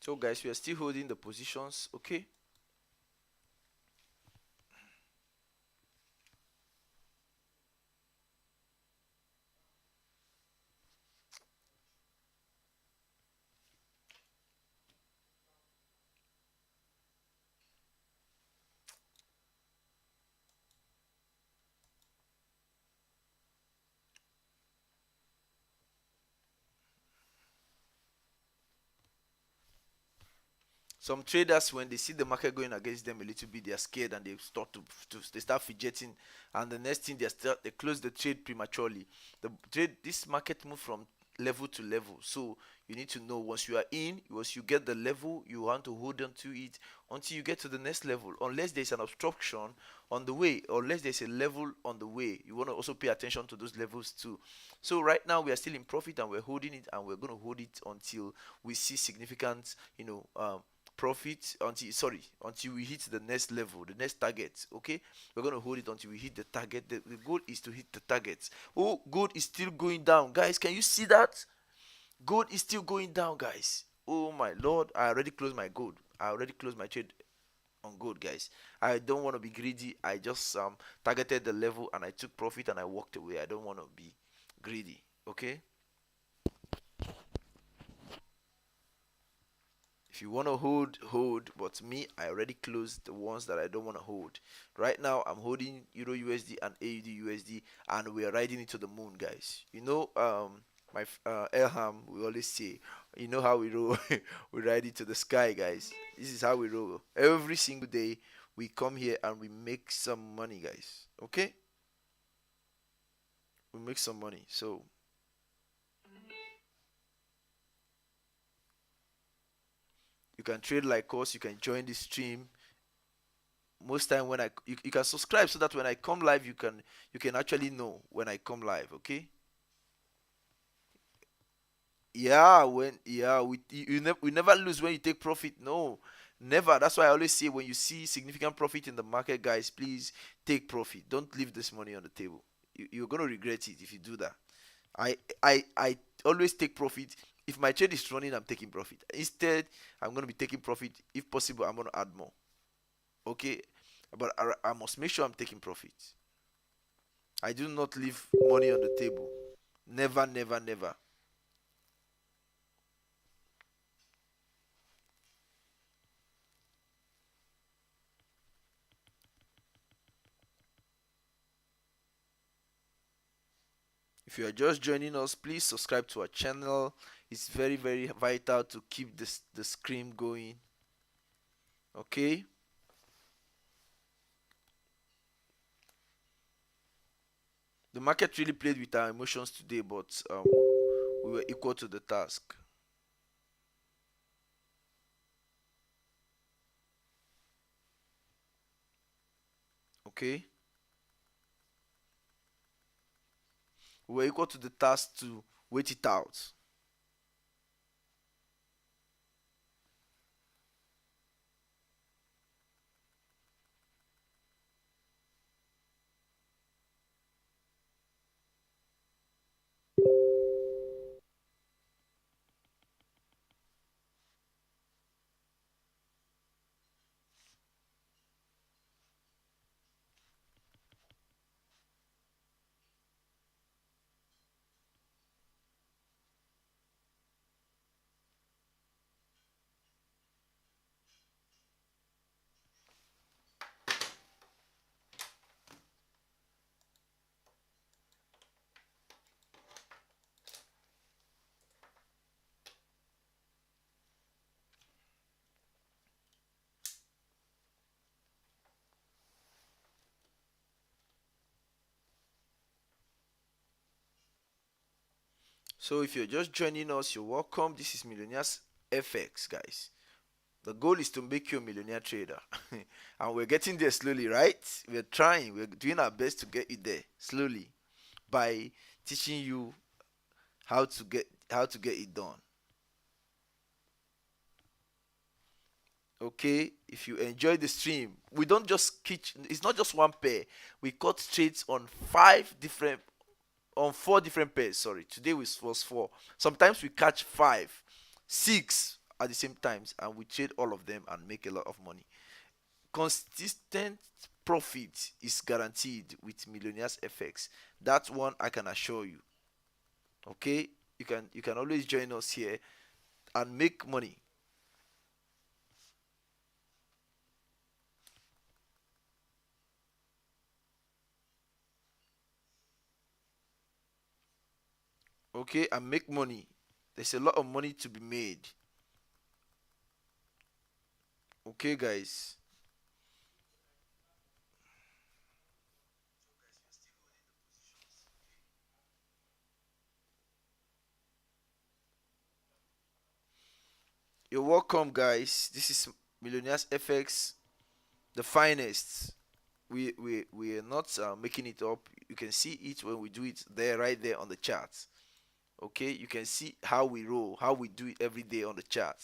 So guys, we are still holding the positions, okay? Some traders, when they see the market going against them a little bit, they are scared and they start they start fidgeting, and the next thing they close the trade prematurely. This market move from level to level, so you need to know once you are in, once you get the level, you want to hold on to it until you get to the next level. Unless there's an obstruction on the way, or unless there's a level on the way, you want to also pay attention to those levels too. So right now we are still in profit and we're holding it, and we're going to hold it until we see significant, profit, until we hit the next level, the next target. Okay, we're going to hold it until we hit the target. The goal is to hit the targets. Oh, gold is still going down, guys. Can you see that? Gold is still going down, guys. Oh my lord, I already closed my gold. I already closed my trade on gold, guys. I don't want to be greedy. I just targeted the level and I took profit and I walked away. I don't want to be greedy. Okay, if you want to hold, but me, I already closed the ones that I don't want to hold. Right now I'm holding Euro USD and AUD USD, and we are riding it to the moon, guys. My Elham, we always say, you know how we roll. We ride it to the sky, guys. This is how we roll every single day. We come here and we make some money, guys. Okay, we make some money. So You can trade like us. You can join the stream. Most time when you can subscribe so that when I come live, you can actually know when I come live. Okay. Yeah, we never lose when you take profit. No, never. That's why I always say when you see significant profit in the market, guys, please take profit. Don't leave this money on the table. You're gonna regret it if you do that. I always take profit. If my trade is running, I'm taking profit. Instead, I'm gonna be taking profit. If possible, I'm gonna add more. Okay, but I must make sure I'm taking profit. I do not leave money on the table. Never, never, never. If you are just joining us, please subscribe to our channel. It's very, very vital to keep the screen going. Okay. The market really played with our emotions today, but we were equal to the task. Okay. We were equal to the task to wait it out. So if you're just joining us, you're welcome. This is Millionaires FX, guys. The goal is to make you a millionaire trader. And we're getting there slowly, right? We're trying, we're doing our best to get it there slowly by teaching you how to get it done. Okay, if you enjoy the stream, we don't just catch, it's not just one pair. We cut trades on four different pairs. Sorry, today was four. Sometimes we catch five, six at the same times, and we trade all of them and make a lot of money. Consistent profit is guaranteed with Millionaires FX. That one I can assure you. Okay, you can always join us here and make money. Okay, and make money. There's a lot of money to be made. Okay, guys. You're welcome, guys. This is Millionaires FX, the finest. We are not making it up. You can see it when we do it there, right there on the chart. Okay, you can see how we roll, how we do it every day on the chart.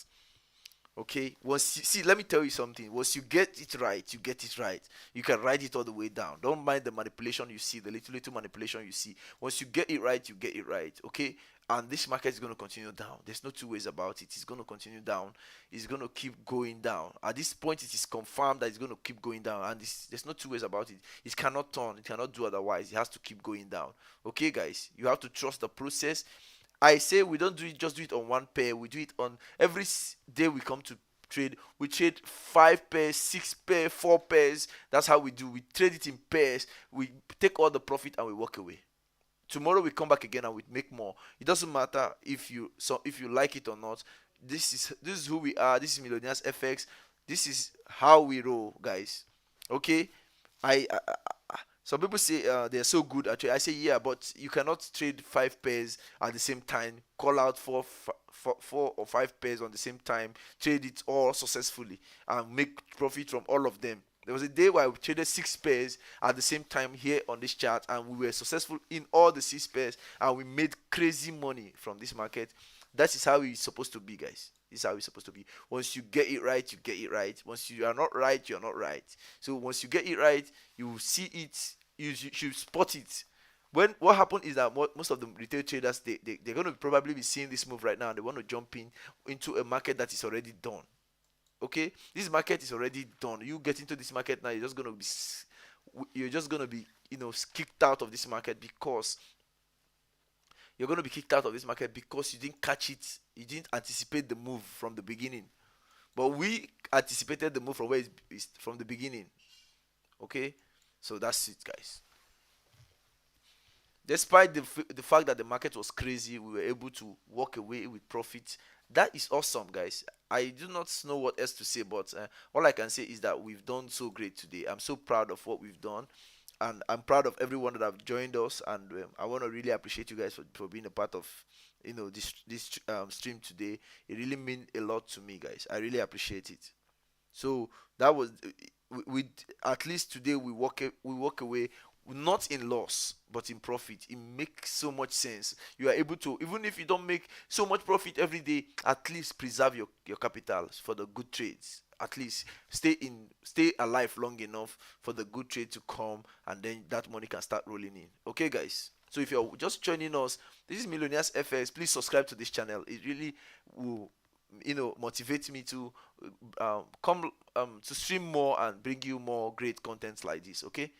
Okay, once you see, let me tell you something. Once you get it right, you get it right. You can write it all the way down. Don't mind the manipulation you see, the little manipulation you see. Once you get it right, you get it right. Okay, and this market is going to continue down. There's no two ways about it. It's going to continue down. It's going to keep going down. At this point, it is confirmed that it's going to keep going down, and there's no two ways about it. It cannot turn. It cannot do otherwise. It has to keep going down. Okay, guys, you have to trust the process. I say we don't do it just do it on one pair. We do it on every day we come to trade. We trade five pairs, six pairs, four pairs. That's how we do. We trade it in pairs. We take all the profit and we walk away. Tomorrow we come back again and we make more. It doesn't matter if you like it or not. This is who we are. This is Millionaires FX. This is how we roll, guys. Okay. I Some people say they're so good at trade. I say yeah, but you cannot trade five pairs at the same time. Call out four or five pairs on the same time. Trade it all successfully and make profit from all of them. There was a day where we traded six pairs at the same time here on this chart, and we were successful in all the six pairs, and we made crazy money from this market. That is how it's supposed to be, guys. This is how it's supposed to be. Once you get it right, you get it right. Once you are not right, you're not right. So once you get it right, you see it, you should spot it. When what happened is that most of the retail traders, they're going to probably be seeing this move right now, and they want to jump in into a market that is already done. Okay, this market is already done. You get into this market now, you're just going to be kicked out of this market, because you're going to be kicked out of this market because you didn't catch it, you didn't anticipate the move from the beginning. But we anticipated the move from where it's from the beginning. Okay, so that's it, guys. Despite the fact that the market was crazy, we were able to walk away with profit. That is awesome, guys. I do not know what else to say, but all I can say is that we've done so great today. I'm so proud of what we've done, and I'm proud of everyone that have joined us. And I want to really appreciate you guys for being a part of this stream today. It really means a lot to me, guys. I really appreciate it. So that was we at least today we walk away not in loss but in profit. It makes so much sense. You are able to, even if you don't make so much profit every day, at least preserve your capital for the good trades. At least stay alive long enough for the good trade to come, and then that money can start rolling in. Okay, guys. So if you're just joining us, this is Millionaires FX. Please subscribe to this channel. It really will motivate me to come to stream more and bring you more great content like this. Okay,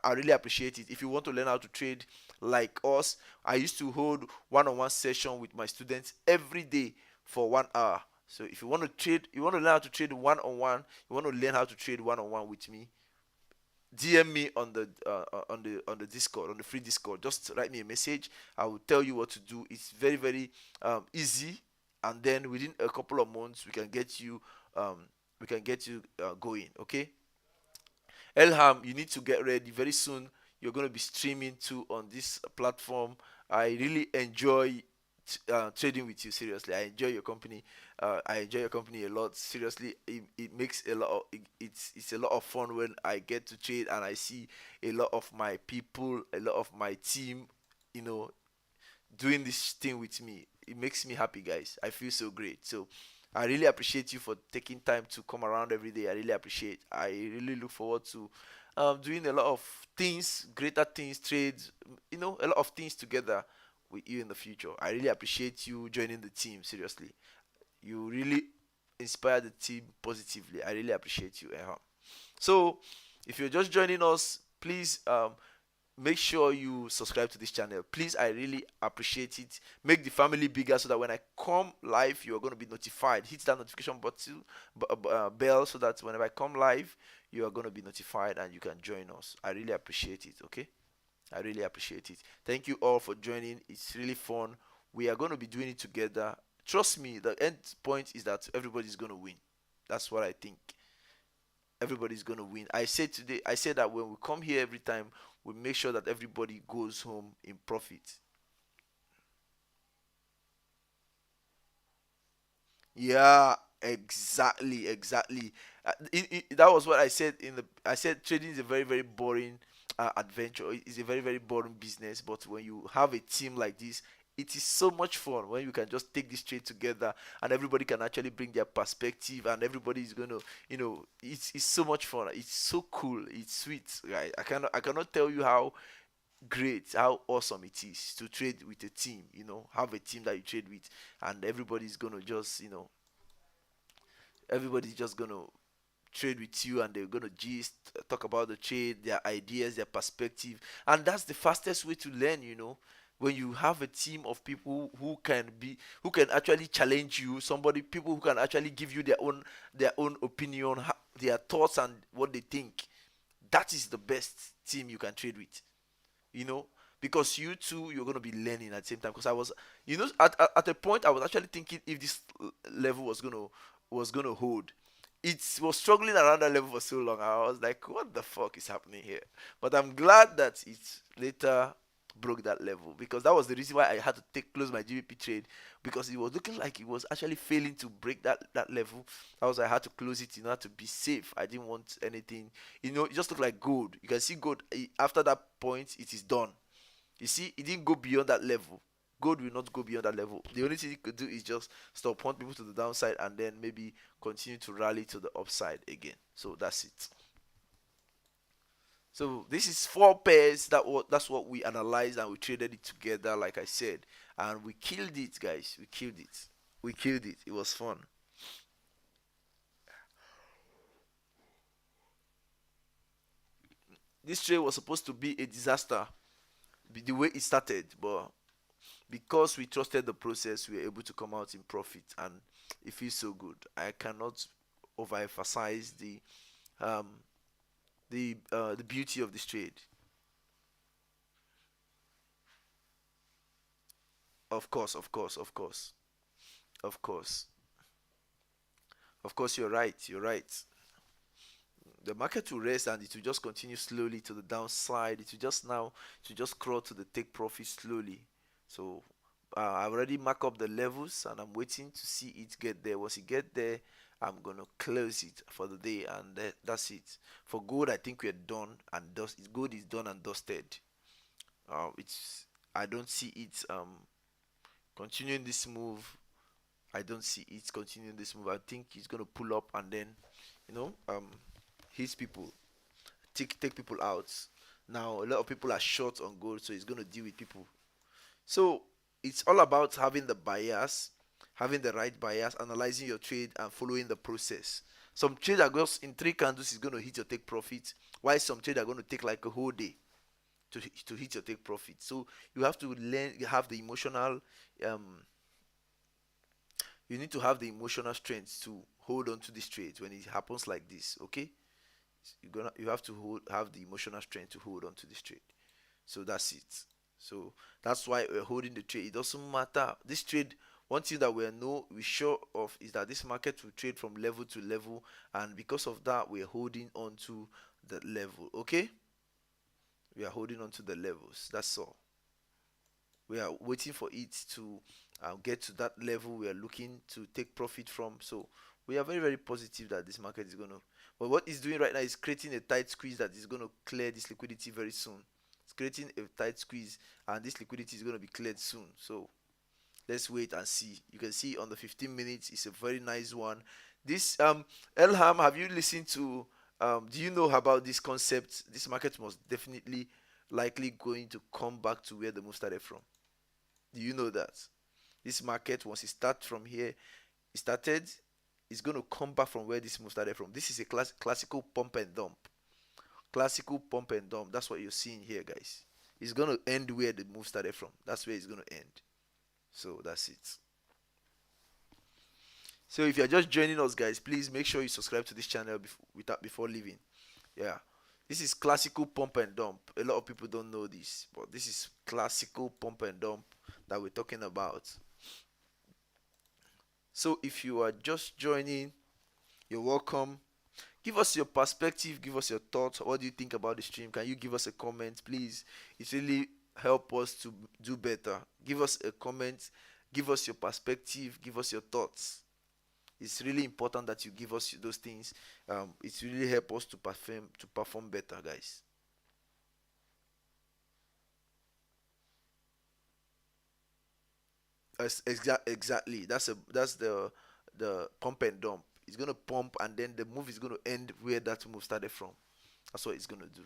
I really appreciate it. If you want to learn how to trade like us, I used to hold one-on-one session with my students every day for 1 hour. So if you want to trade, you want to learn how to trade one-on-one, you want to learn how to trade one-on-one with me, DM me on the Discord, on the free Discord. Just write me a message. I will tell you what to do. It's very very easy, and then within a couple of months we can get you going. Okay, Elham, you need to get ready very soon. You're going to be streaming too on this platform. I really enjoy trading with you. Seriously, I enjoy your company. I enjoy your company a lot. Seriously, it makes a lot of it's a lot of fun when I get to trade and I see a lot of my people, a lot of my team, you know, doing this thing with me. It makes me happy, guys. I feel so great. So I really appreciate you for taking time to come around every day. I really appreciate. I really look forward to doing a lot of things, greater things, trades, a lot of things together with you in the future. I really appreciate you joining the team. Seriously, you really inspire the team positively. I really appreciate you. So, if you're just joining us, please make sure you subscribe to this channel, please. I really appreciate it. Make the family bigger so that when I come live, you are going to be notified. Hit that notification button, bell, so that whenever I come live, you are going to be notified and you can join us. I really appreciate it. Okay, I really appreciate it. Thank you all for joining. It's really fun. We are going to be doing it together. Trust me, the end point is that everybody's going to win. That's what I think. Everybody's going to win. I said that when we come here every time, we make sure that everybody goes home in profit. Yeah, exactly, exactly. That was what I said I said trading is a very very boring adventure. It's a very very boring business. But when you have a team like this, it is so much fun when you can just take this trade together, and everybody can actually bring their perspective, and everybody is gonna, it's so much fun. It's so cool. It's sweet, right? I cannot tell you how great, how awesome it is to trade with a team. Have a team that you trade with, and everybody's gonna just, everybody's just gonna trade with you, and they're gonna gist, talk about the trade, their ideas, their perspective, and that's the fastest way to learn. When you have a team of people who can actually challenge you, somebody people who can actually give you their own opinion, their thoughts, and what they think. That is the best team you can trade with. you know because you too, you're going to be learning at the same time. Because I was, at a point I was actually thinking if this level was going to hold. it was struggling around that level for so long. I was like, what the fuck is happening here? But I'm glad that it later broke that level, because that was the reason why I had to take close my GBP trade, because it was looking like it was actually failing to break that level. That was why I had to close it in order to be safe. I didn't want anything, it just looked like gold. You can see gold, after that point it is done. You see, it didn't go beyond that level. Gold will not go beyond that level. The only thing it could do is just stop, point people to the downside, and then maybe continue to rally to the upside again. So that's it. So this is four pairs. That's what we analyzed, and we traded it together, like I said, and we killed it, guys. We killed it. We killed it. It was fun. This trade was supposed to be a disaster, the way it started, but because we trusted the process, we were able to come out in profit, and it feels so good. I cannot overemphasize um the beauty of this trade. Of course, of course, of course, of course, of course. You're right. You're right. The market will rest, and it will just continue slowly to the downside. It will just crawl to the take profit slowly. So I already mark up the levels, and I'm waiting to see it get there. Once it get there, I'm gonna close it for the day, and that's it. For gold, I think we're done and gold is done and dusted. It's I don't see it continuing this move. I don't see it continuing this move. I think it's gonna pull up and then, you know, hit people, take people out. Now a lot of people are short on gold, so it's gonna deal with people. So it's all about having the bias, having the right bias, analyzing your trade and following the process. Some trades are just in 3 candles is gonna hit your take profit, while some trades are gonna take like a whole day to hit your take profit. So you have to learn, you have the emotional um you need to have the emotional strength to hold on to this trade when it happens like this. Okay, you have to have the emotional strength to hold on to this trade. So that's it. So that's why we're holding the trade. It doesn't matter this trade. One thing that we sure of is that this market will trade from level to level, and because of that we're holding on to the level. Okay, we are holding on to the levels. That's all. We are waiting for it to get to that level we are looking to take profit from. So we are very, very positive that this market is going to, but what it's doing right now is creating a tight squeeze that is going to clear this liquidity very soon. It's creating a tight squeeze, and this liquidity is going to be cleared soon. So let's wait and see. You can see on the 15 minutes, it's a very nice one. This Elham, have you listened to do you know about this concept? This market must definitely likely going to come back to where the move started from. Do you know that this market, once it starts from here, it started, it's going to come back from where this move started from? This is a classical pump and dump. Classical pump and dump. That's what you're seeing here, guys. It's going to end where the move started from. That's where it's going to end. So that's it. So if you're just joining us, guys, please make sure you subscribe to this channel before leaving. Yeah. This is classical pump and dump. A lot of people don't know this, but this is classical pump and dump that we're talking about. So if you are just joining, you're welcome. Give us your perspective, give us your thoughts. What do you think about the stream? Can you give us a comment, please? It really help us to do better. Give us a comment, give us your perspective, give us your thoughts. It's really important that you give us those things. It's really help us to perform better, guys. Exactly. That's the pump and dump. It's gonna pump, and then the move is gonna end where that move started from. That's what it's gonna do.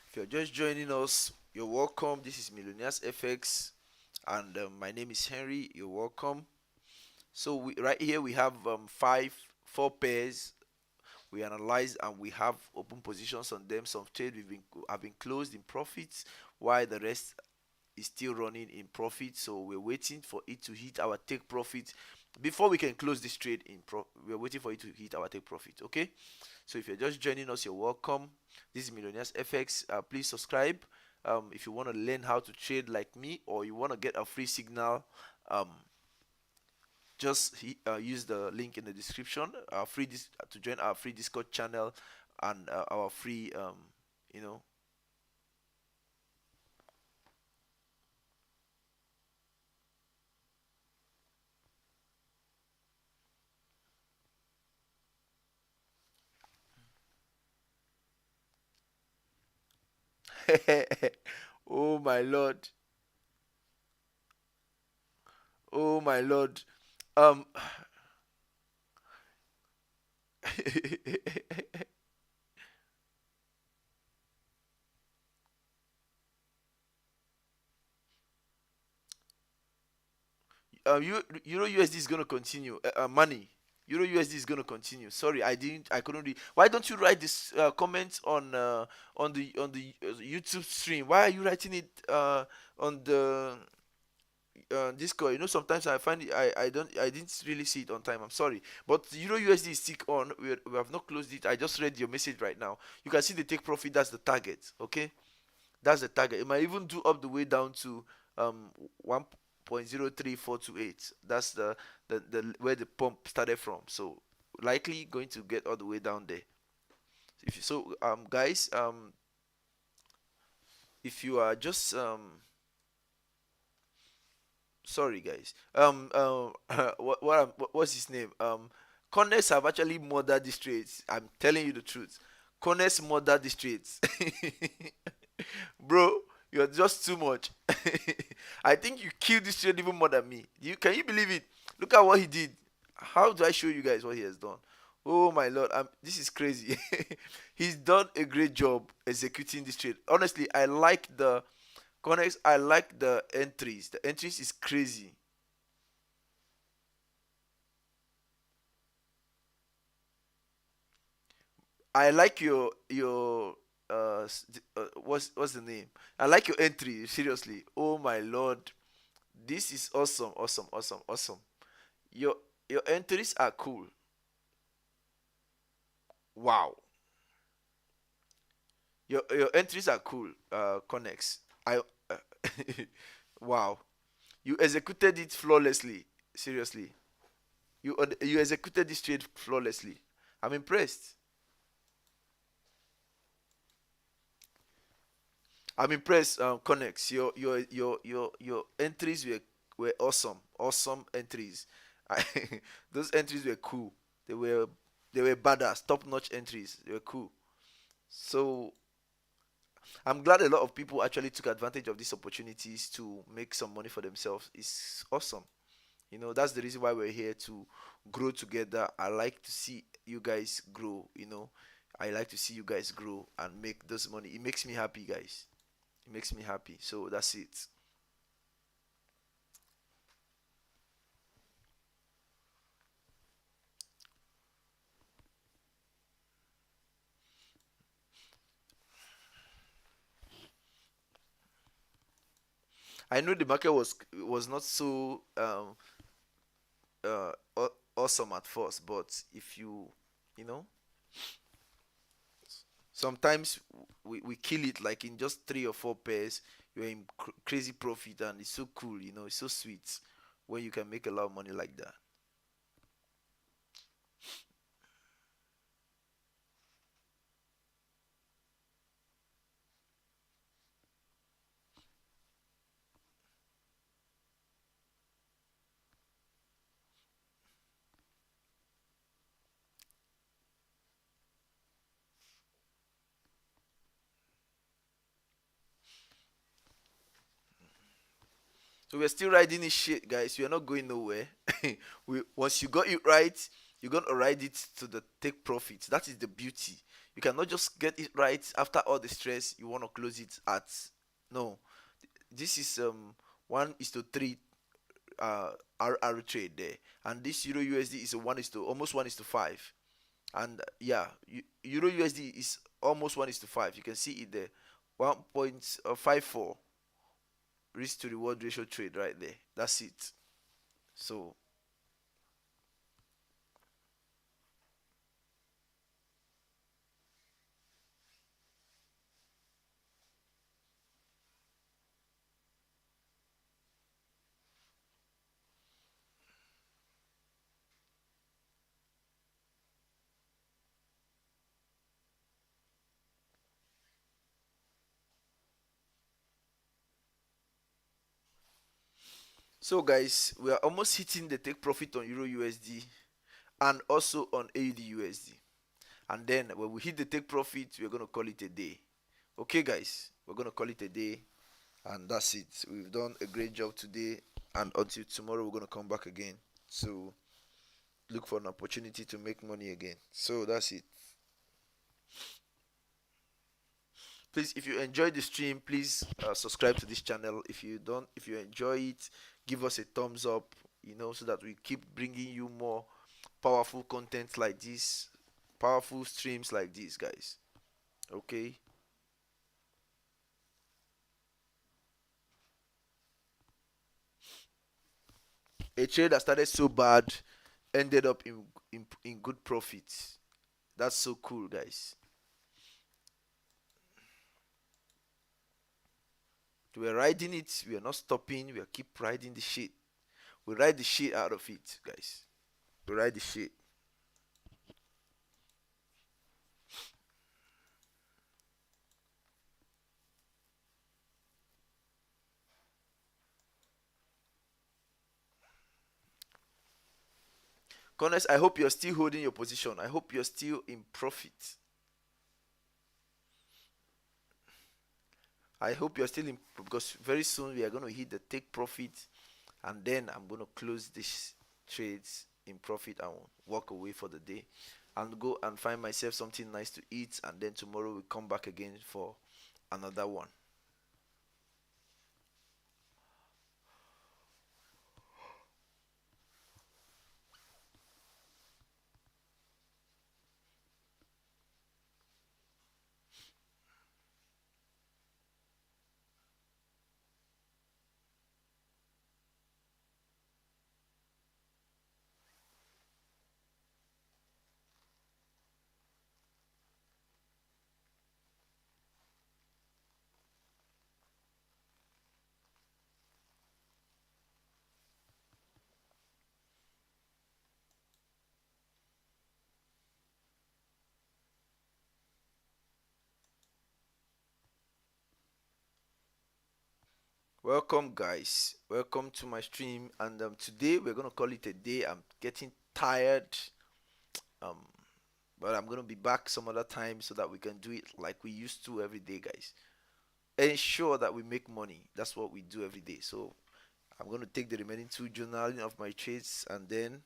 If you're just joining us, You're welcome. This is Millionaires FX, and my name is Henry. You're welcome. So right here we have four pairs we analyze, and we have open positions on them. Some trade have been closed in profits, while the rest is still running in profit. So we're waiting for it to hit our take profit before we can close this trade in we're waiting for it to hit our take profit. Okay, so if you're just joining us, you're welcome. This is Millionaires FX. Please subscribe. If you want to learn how to trade like me, or you want to get a free signal, um, just use the link in the description. To join our free Discord channel, and our free you know oh my lord, oh my lord. um Euro USD is going to continue. Money. Euro USD is going to continue. Sorry, I couldn't read. Why don't you write this comment on the YouTube stream? Why are you writing it on the Discord? Sometimes I find it, I didn't really see it on time. I'm sorry, but the Euro USD is still on. We have not closed it. I just read your message right now. You can see the take profit. That's the target. Okay, that's the target. It might even do up the way down to 1.03428. That's the where the pump started from. So likely going to get all the way down there. If you, so guys, if you are just sorry guys, what's his name? Connors have actually murdered these trades. I'm telling you the truth. Connors murdered these trades. Bro, you're just too much. I think you killed this trade even more than me. Can you believe it? Look at what he did. How do I show you guys what he has done? Oh my lord, this is crazy. He's done a great job executing this trade. Honestly, I like the connects. I like the entries. The entries is crazy. I like your what's the name? I like your entry. Seriously. Oh my lord, this is awesome, awesome, awesome, awesome. Your your entries are cool. Wow. Your entries are cool. Connex. I wow. You executed it flawlessly. Seriously. You executed this trade flawlessly. I'm impressed. I'm impressed, Connex. Your entries were awesome. Awesome entries. I, those entries were cool. They were they were badass, top notch entries. They were cool. So I'm glad a lot of people actually took advantage of these opportunities to make some money for themselves. It's awesome. That's the reason why we're here to grow together. I like to see you guys grow. I like to see you guys grow and make this money. It makes me happy, guys. It makes me happy. So that's it. I know the market was not so awesome at first, but if you know, sometimes we kill it like in just 3 or 4 pairs. You're in crazy profit, and it's so cool. It's so sweet when you can make a lot of money like that. So we're still riding this shit, guys. We're not going nowhere. We Once you got it right, you're gonna ride it to the take profit. That is the beauty. You cannot just get it right after all the stress. You want to close it at No, this is 1:3 RR trade there, and this Euro USD is a 1 is to almost 1 is to 5. And yeah, Euro USD is almost 1 is to 5. You can see it there, 1.54 risk to reward ratio trade right there. That's it. So guys, we are almost hitting the take profit on Euro USD and also on AUD USD. And then when we hit the take profit, we're gonna call it a day. Okay, guys, we're gonna call it a day, and that's it. We've done a great job today, and until tomorrow, we're gonna come back again. So look for an opportunity to make money again. So that's it. Please, if you enjoyed the stream, please subscribe to this channel. If you enjoy it, give us a thumbs up, so that we keep bringing you more powerful content like this, powerful streams like this, guys. Okay. A trade that started so bad ended up in good profits. That's so cool, guys. We're riding it. We are not stopping. We are keep riding the shit. We ride the shit out of it, guys. We ride the shit. Connors, I hope you're still holding your position. I hope you're still in profit. I hope you're still in, because very soon we are going to hit the take profit, and then I'm going to close these trades in profit and walk away for the day and go and find myself something nice to eat, and then tomorrow we come back again for another one. Welcome, guys. Welcome to my stream. And today we're gonna call it a day. I'm getting tired, um, but I'm gonna be back some other time so that we can do it like we used to every day, guys. Ensure that we make money. That's what we do every day. So I'm gonna take the remaining two journaling of my trades, and then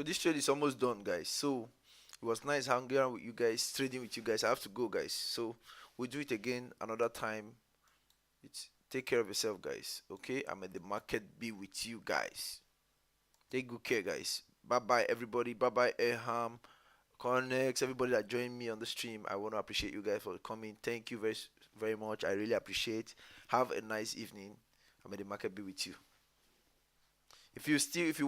So this trade is almost done, guys. So it was nice hanging out with you guys, trading with you guys. I have to go, guys. So we'll do it again another time. It's take care of yourself, guys. Okay, I'm at the market. Be with you guys. Take good care, guys. Bye bye, everybody. Bye bye, Eham, Connex, everybody that joined me on the stream. I want to appreciate you guys for coming. Thank you very much. I really appreciate. Have a nice evening. I'm at the market. Be with you. If you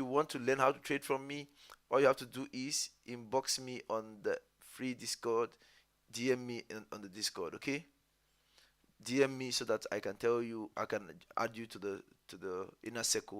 want to learn how to trade from me, all you have to do is inbox me on the free Discord, DM me on the Discord, okay? DM me so that I can tell you, I can add you to the inner circle